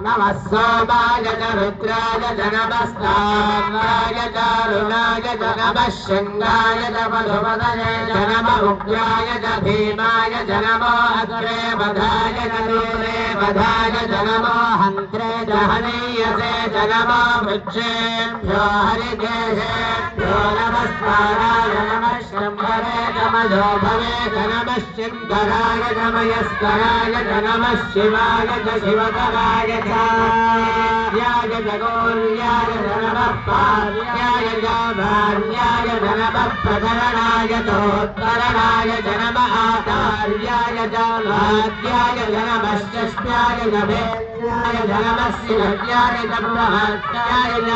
[SPEAKER 6] नमः सोमाय च रुद्राय च नमः स्थानाय च रुणाय च नमः शृङ्गाय च मधुमदये च नमः उग्राय च भीमाय च नमो अग्रे वधाय च दूरे वधाय च नमो हन्त्रे च हनीयसे च नमो वृक्षेभ्यो हरिकेशेभ्यो नमस्काराय नमः शम्भरे च मधोभवे च नमः शङ्कराय च मयस्कराय च नमः शिवाय च शिवकराय च याय च गौर्याय च नमः पार्याय च भार्याय च नमः प्रकरणाय चोत्तरणाय च नमः आचार्याय च लाद्याय च नमः षष्ट्याय च भेद्याय च नमः शिवज्याय च प्रहत्याय च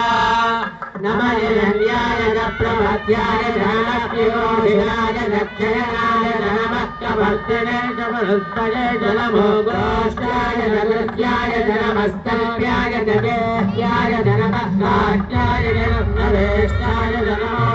[SPEAKER 6] नमः यज्ञाय च प्रभत्याय च नमः शिवोषिणाय च क्षयणाय च नमः कवर्तने च वरुत्तये च नमो गोष्ठाय च कृत्याय च नमस्तभ्याय च देह्याय च नमः काट्याय च नवेष्टाय च नमो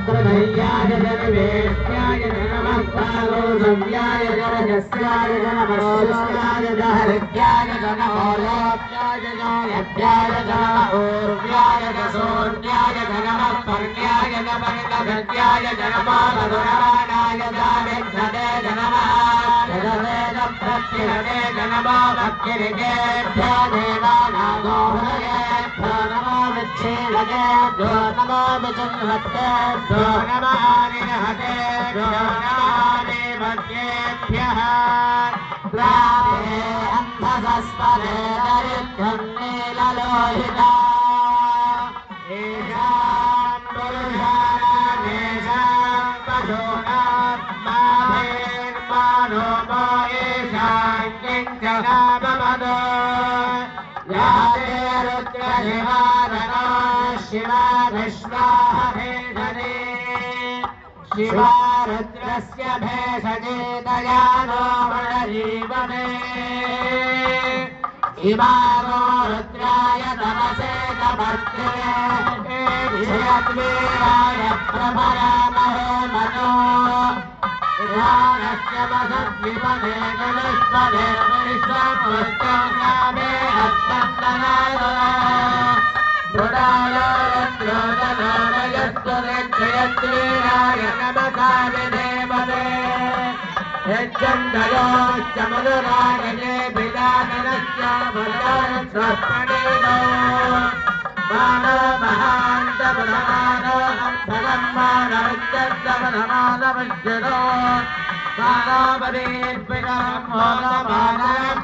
[SPEAKER 6] प्रभयाय च निवेष्ट्याय च नमः पारोसव्याय च रजस्याय च नमः सोष्याय च हरित्याय च नमो लोप्याय च यज्ञाय च नमः ऊर्व्याय च सोऽन्याय च नमः पर्ण्याय च परिणभत्याय च नमो मधुरवाणाय च विघ्नदे च नमः जगवेद प्रत्यहते च नमो भक्तिरिकेभ्यो देवानागोहृयेभ्यो नमो विच्छेदकेभ्यो नमो विचिन्हतेभ्यो नमः निरहतेभ्यो नमः देवतेभ्यः प्राप्ते अन्धसस्पदे दरिद्रं नीललोहिता येषां पुरुषाणामेषां पशूनात्माभिर्मानो मो येषां किञ्चनाममदो याते रुद्रशिवारणो शिवा विश्वाहेशने शिवा रुद्रस्य भेषजे दयानो मणजीवने इमानो रुद्राय तमसे तमस्ते धियद्वीराय प्रभरामहे मनो विधानस्य वसद्विपदे गणस्पदे विश्वपुष्टङ्गामे हस्तन्दनाय दृढाय रुद्रोदनायस्तु नित्ययद्वीराय नमसा विधेमदे यज्जन्दयोश्च मधुरागजे विदाननश्च भद्रस्वस्मणीनो मानो महान्तप्रमानो अर्थगम्मानो ृद्धवनमानवज्जरो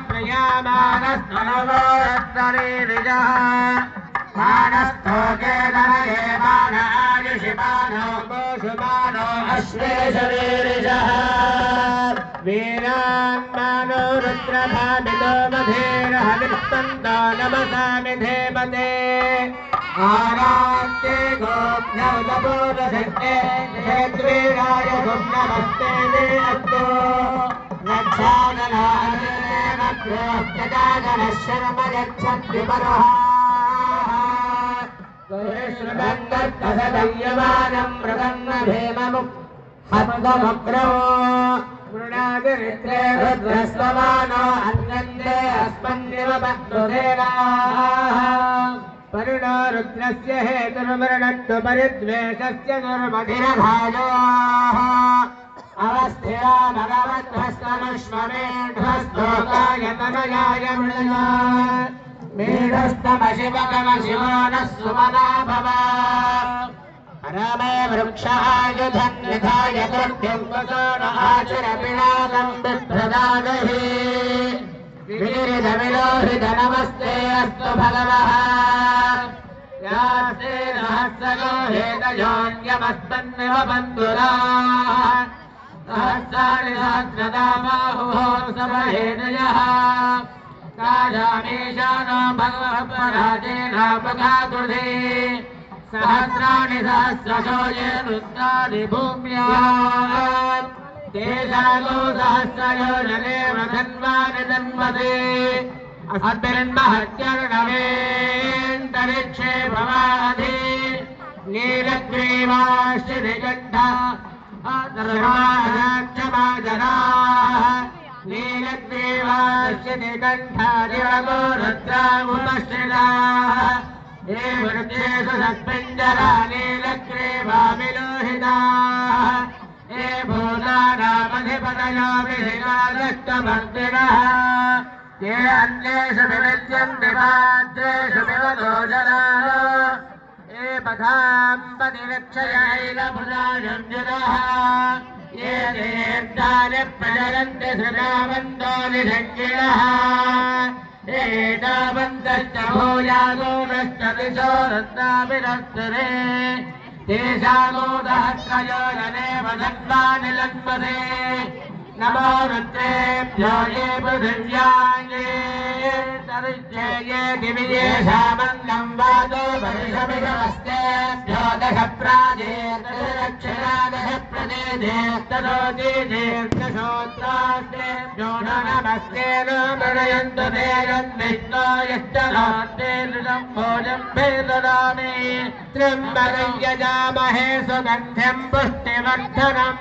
[SPEAKER 6] प्रियामानस्तनवोरत्तरीरिजः मानस्थोके धनये मानायुषिमानो मोषुमानो अश्वेशरीरिजः वीरान्मानो रुद्रभामितो मधेरहवित्तन्तो नमसामि धेमते आरात्ते गोभ्यो नमोदशक्ते क्षेत्रीराय गुम्नमस्ते मे अस्तु रक्षागणागणशर्म यच्छन्ति परोः श्रुतङ्गत्तसदयमानं मृगन्नभेममुक् हन्तमुग्रो मृणादिरित्रे रुद्रस्वमानो अन्यन्ते अस्मन्निव बन्धुधेनाः परिणो रुद्रस्य हेतुर्मृणन्तु परिद्वेषस्य दुर्मधिरभाजोः अवस्थिरा भगवद्भस्त्वमुष्ममेढ्वस्तोकाय तनयाय मृळया मेढस्तमशिवकमशिवो नः सुमना भव रमे वृक्षायुधन्निधाय कृत्यं वसोन आचरपिणादं बिभ्रदागहि विनिरिदविलोहित नमस्ते अस्तु भगवः यास्ते सहस्रयो हेतयोऽन्यमस्तन्निव बन्धुराः सहस्राणि सहस्रदाबाहुः समहेतयः काजामीशानो भगवपराजेनापघातुधे सहस्राणि सहस्रशो ये रुद्राणि भूम्याम् तेषागो सहस्रयो जनेव धन्वानि धन्वते अस्मिन्महत्यर्णवेन्तरिक्षे भवाधि नीलग्रीवाश्चिनिकण्ठा क्षमाजनाः नीलग्रीवाश्चिनिकण्ठा दिवगो रुद्रामुपश्रिताः ये वृक्षेषु सत्पिञ्जरा नीलग्रीवाविलोहिताः ये भूतानामधिपतयो विधिकादष्टभक्तिनः ये अन्येषु विविद्यन्ति पात्रेषु विवदो जनानो ये पथाम्पतिरक्षयैलभुजायुञ्जुनः ये दीर्घानि प्रचरन्ति सृजावन्तो निषङ्गिणः ये तावन्तश्च भूयागो नश्च दिशो रत्नाभिरस्तरे तेषागो सहस्रयो जनेव धन्वानि लन्वते नमो रुद्रेभ्यो ये पृथिव्याङ्गे तरिष्ये ये दिविये शामन्नं वादो वर्षमिषमस्तेभ्यो दश प्राजेर्दशदक्षिणादश प्रदेशेस्तदोदीर्घशोत्रास्तेभ्यो नमस्ते नो मृणयन्तु ते यन्विष्णो यष्टलोत्तेर्षं भोजं भेददामि त्र्यम्बकं यजामहे सुगन्ध्यं पुष्टिवर्धनम्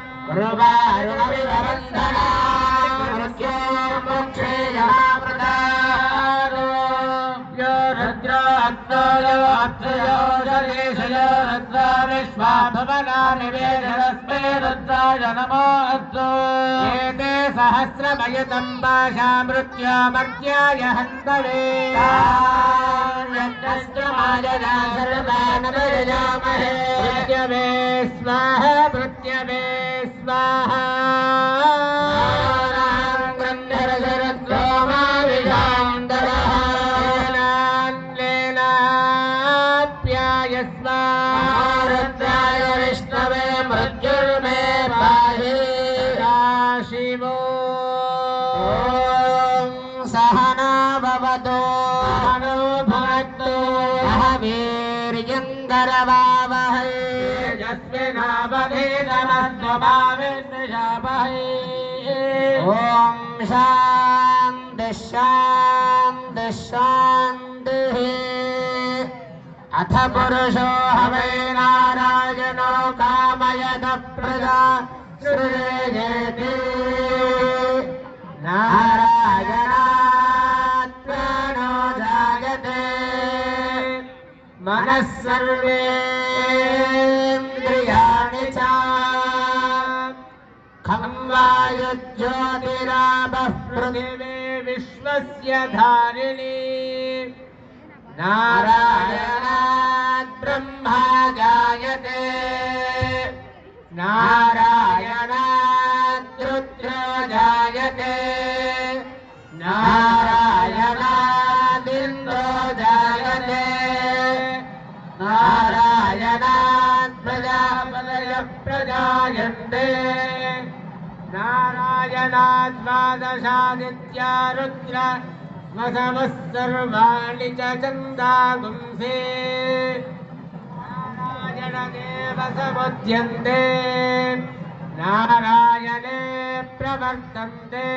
[SPEAKER 6] यो रुद्रात्मयो अत्रयो जलेशयो रुद्रा विश्वा भवनानि वेदस्मै रुद्राय नमो अस्तु एते सहस्रमयुतं पाशामृत्योमर्त्याय हन्तवे मृत्यवे स्वाहा मृत्यवे स्वाहा लीलाप्याय स्वाहाय विष्णवे मृत्युर्मे पाहि शिवो सहना भवतु सहनो भुनक्तु वीर्यङ्करवावहै यस्मिनावधीतमस्तु मा विद्विषावहै ॐ शान्ति शान्ति शान्तिः अथ पुरुषो हवै नारायणो कामयतः प्रजा सृजेति नारायणात् प्राणो जायते मनः सर्वेन्द्रियाणि च खं वायुज्योतिरापः पृथिवी विश्वस्य धारिणी नारायणात् ब्रह्मा जायते नारायणात् प्रजापतयः प्रजायन्ते नारायणात् द्वादशादित्या रुद्र वसवः सर्वाणि च छन्दागुंसे नारायणदेव समुद्यन्ते नारायणे प्रवर्तन्ते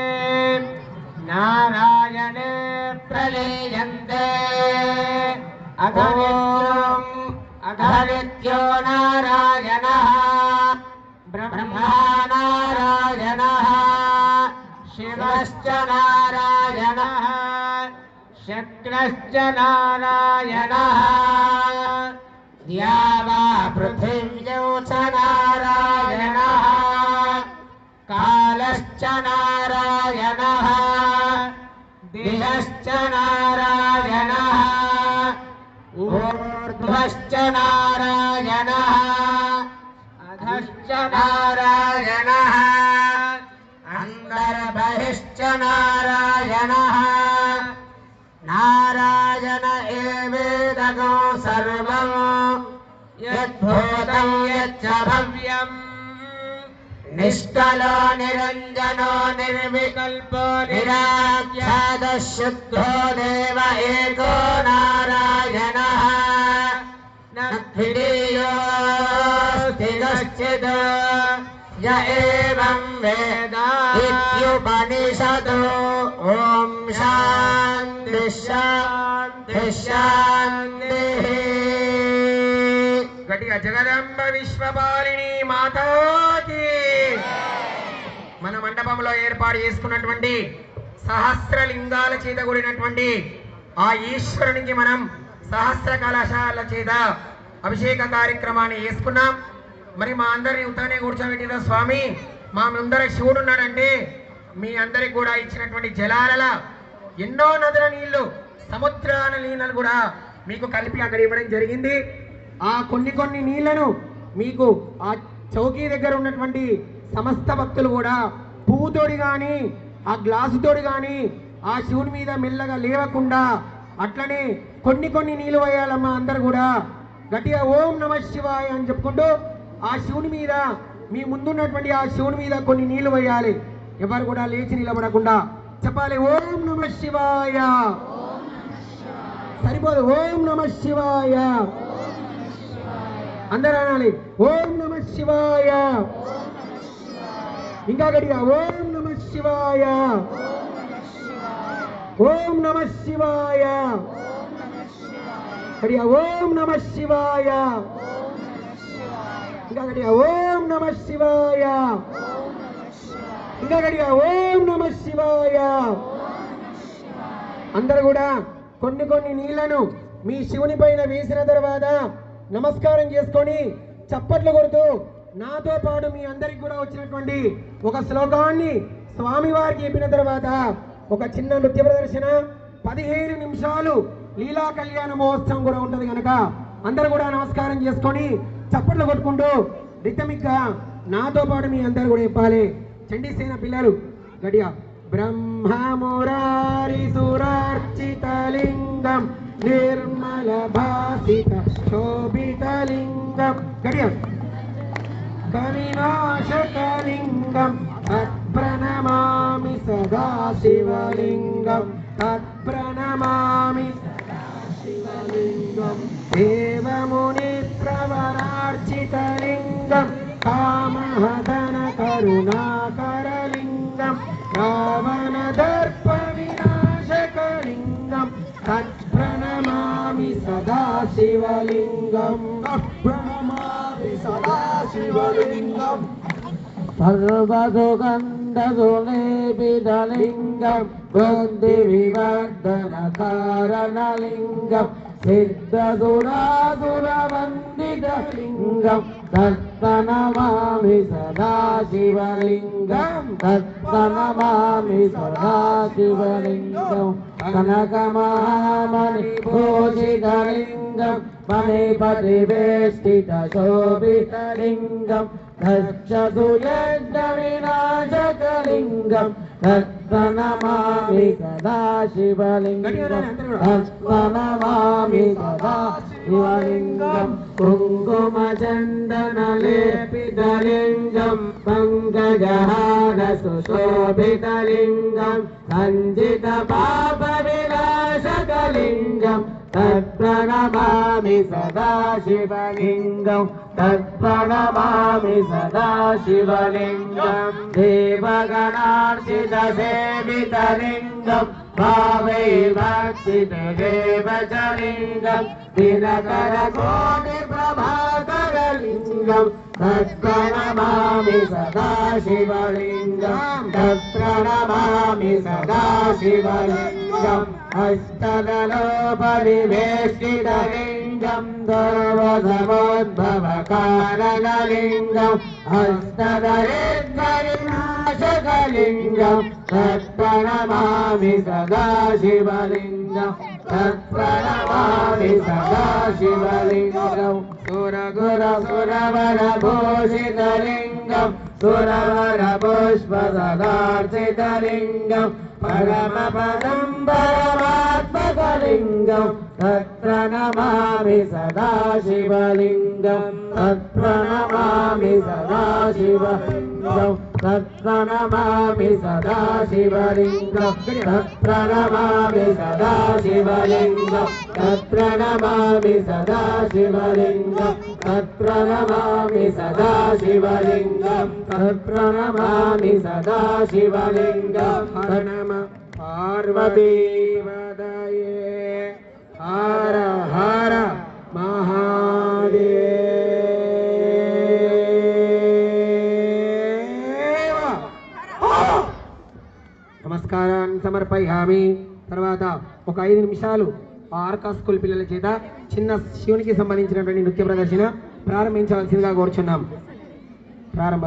[SPEAKER 6] नारायणे प्रलीयन्ते अधनित्यो नारायणः ब्रह्मा नारायणः शिवश्च नारायणः शक्रश्च नारायणः द्यावा पृथिव्यौ च नारायणः कालश्च नारायणः दिशश्च नारायणः ऊर्ध्वश्च नारायणः अधश्च नारायणः अन्तर्बहिश्च नारायणः नारायण एवेदगो सर्वं यद्भूतं यच्च भव्यम् निष्कलो निरञ्जनो निर्विकल्पो निराख्यातः शुद्धो देव एको नारायणः न द्वितीयोऽस्ति कश्चित् य एवं वेद इत्युपनिषदो ॐ शान्तिः शान्तिः शान्तिः గట్టిగా జగదంబ విశ్వపాలిని మాతాకి. మన మండపంలో ఏర్పాటు చేసుకున్నటువంటి సహస్రలింగాల చేత కూడినటువంటి ఆ ఈశ్వరునికి మనం సహస్ర కలశాల చేత అభిషేక కార్యక్రమాన్ని చేసుకున్నాం. మరి మా అందరిని ఉత్తనే కూర్చోబెట్టిన స్వామి, మా ముందర శివుడు ఉన్నాడంటే మీ అందరికి కూడా ఇచ్చినటువంటి జలాల ఎన్నో నదుల నీళ్లు, సముద్రాల నీళ్ళను కూడా మీకు కలిపి అక్కడ ఇవ్వడం జరిగింది. ఆ కొన్ని నీళ్లను మీకు ఆ చౌకీ దగ్గర ఉన్నటువంటి సమస్త భక్తులు కూడా పువ్వుతోడి కానీ ఆ గ్లాసుతోడి కానీ ఆ శివుని మీద మెల్లగా లేవకుండా అట్లనే కొన్ని నీళ్లు వేయాలమ్మా. అందరు కూడా గట్టిగా ఓం నమ శివాయ అని చెప్పుకుంటూ ఆ శివుని మీద, మీ ముందున్నటువంటి ఆ శివుని మీద కొన్ని నీళ్లు వేయాలి. ఎవరు కూడా లేచి నిలబడకుండా చెప్పాలి ఓం నమ శివాయ. సరిపోదు, ఓం నమ శివాయ అందరూ అనాలి. ఓం నమ శివాయ. ఇంకా గట్టిగా ఓం నమ శివాయ, ఓం నమ శివాయ. గట్టిగా ఓం నమ శివాయ. ఇంకా గట్టిగా ఓం నమ శివాయ. ఇంకా గట్టిగా ఓం నమ శివాయ. అందరూ కూడా కొన్ని నీళ్లను మీ శివుని పైన వేసిన తర్వాత నమస్కారం చేసుకొని చప్పట్లు కొడుతూ నాతో పాటు మీ అందరికి కూడా వచ్చినటువంటి ఒక శ్లోకాన్ని స్వామివారికి చెప్పిన తర్వాత ఒక చిన్న నృత్య ప్రదర్శన 15 నిమిషాలు లీలా కళ్యాణ మహోత్సవం కూడా ఉంటుంది కనుక అందరూ కూడా నమస్కారం చేసుకొని చప్పట్లు కొట్టుకుంటూ రిథమిక్గా నాతో పాటు మీ అందరూ కూడా చెప్పాలి. చండీసేన పిల్లలు గట్టిగా బ్రహ్మమురారి సురార్చితలింగం నిర్మల భాసిత శోభితలింగం గట్టిగా కవినాశకలింగం తత్ప్రణమామి సదా శివలింగం తత్ప్రణమామి శివలింగం దేవముని ప్రవరార్చితలింగం కామహదన కరుణాకరలింగం రావణ దర్ప వినాశకలింగం తత్ప్రణమామి సదా శివలింగం తత్ప్రణమామి సదా శివలింగం సర్వసుగంధసులేపితలింగం బుద్ధి వివర్ధన కారణలింగం సిద్ధసురాసురవందితలింగం తత్ప్రణమామి సదా శివలింగం తత్ప్రణమామి సదా శివలింగం కనకమహామణి భూషితలింగం మణిపతివేష్టిత శోభితలింగం गच्छतु यज्ञविनाशकलिङ्गं तत्प्रणमामि सदा शिवलिङ्गं तत्प्रणमामि सदा शिवलिङ्गं कुङ्कुमचन्दनलेपितलिङ्गं पङ्कजहारसुशोभितलिङ्गं सञ्जितपापविनाशकलिङ्गं तत्प्रणमामि सदा शिवलिङ्गं तत्प्रणमामि सदा शिवलिङ्गं देवगणार्चितसेवितलिङ्गं भावैर्भक्तिदेव च लिङ्गं दिनकरकोटिप्रभाकरलिङ्गं तत्प्रणमामि सदा शिवलिङ्गं तत्प्रणमामि सदा शिवलिङ्गम् हस्तदलोपरिवेष्टितलिङ्गं सर्वसमोद्भवकारणलिङ्गं हस्तदरिद्रविनाशकलिङ्गं तत्प्रणमामि सदा शिवलिङ्गं तत्प्रणमामि सदा शिवलिङ्गं सुरगुरसुरवरभूषितलिङ्गं सुरवरपुष्पसदार्चितलिङ्गं परमपदं परमात्मकलिङ्गं तत्प्रणमामि सदा शिवलिङ्गं तत्प्रणमामि सदा शिवलिङ्गं तत्प्रणमामि सदा शिवलिङ्गं तत्प्रणमामि सदा शिवलिङ्गं तत्प्रणमामि सदा शिवलिङ्गं तत्प्रणमामि सदा शिवलिङ्गं तत्प्रणमामि सदा शिवलिङ्गं पार्वती वदये हर हर महादेव నమస్కారాన్ని సమర్పయామి. తర్వాత ఒక 5 నిమిషాలు ఆర్కా స్కూల్ పిల్లల చేత చిన్న శివునికి సంబంధించినటువంటి నృత్య ప్రదర్శన ప్రారంభించవలసిందిగా కోరుచున్నాం. ప్రారంభ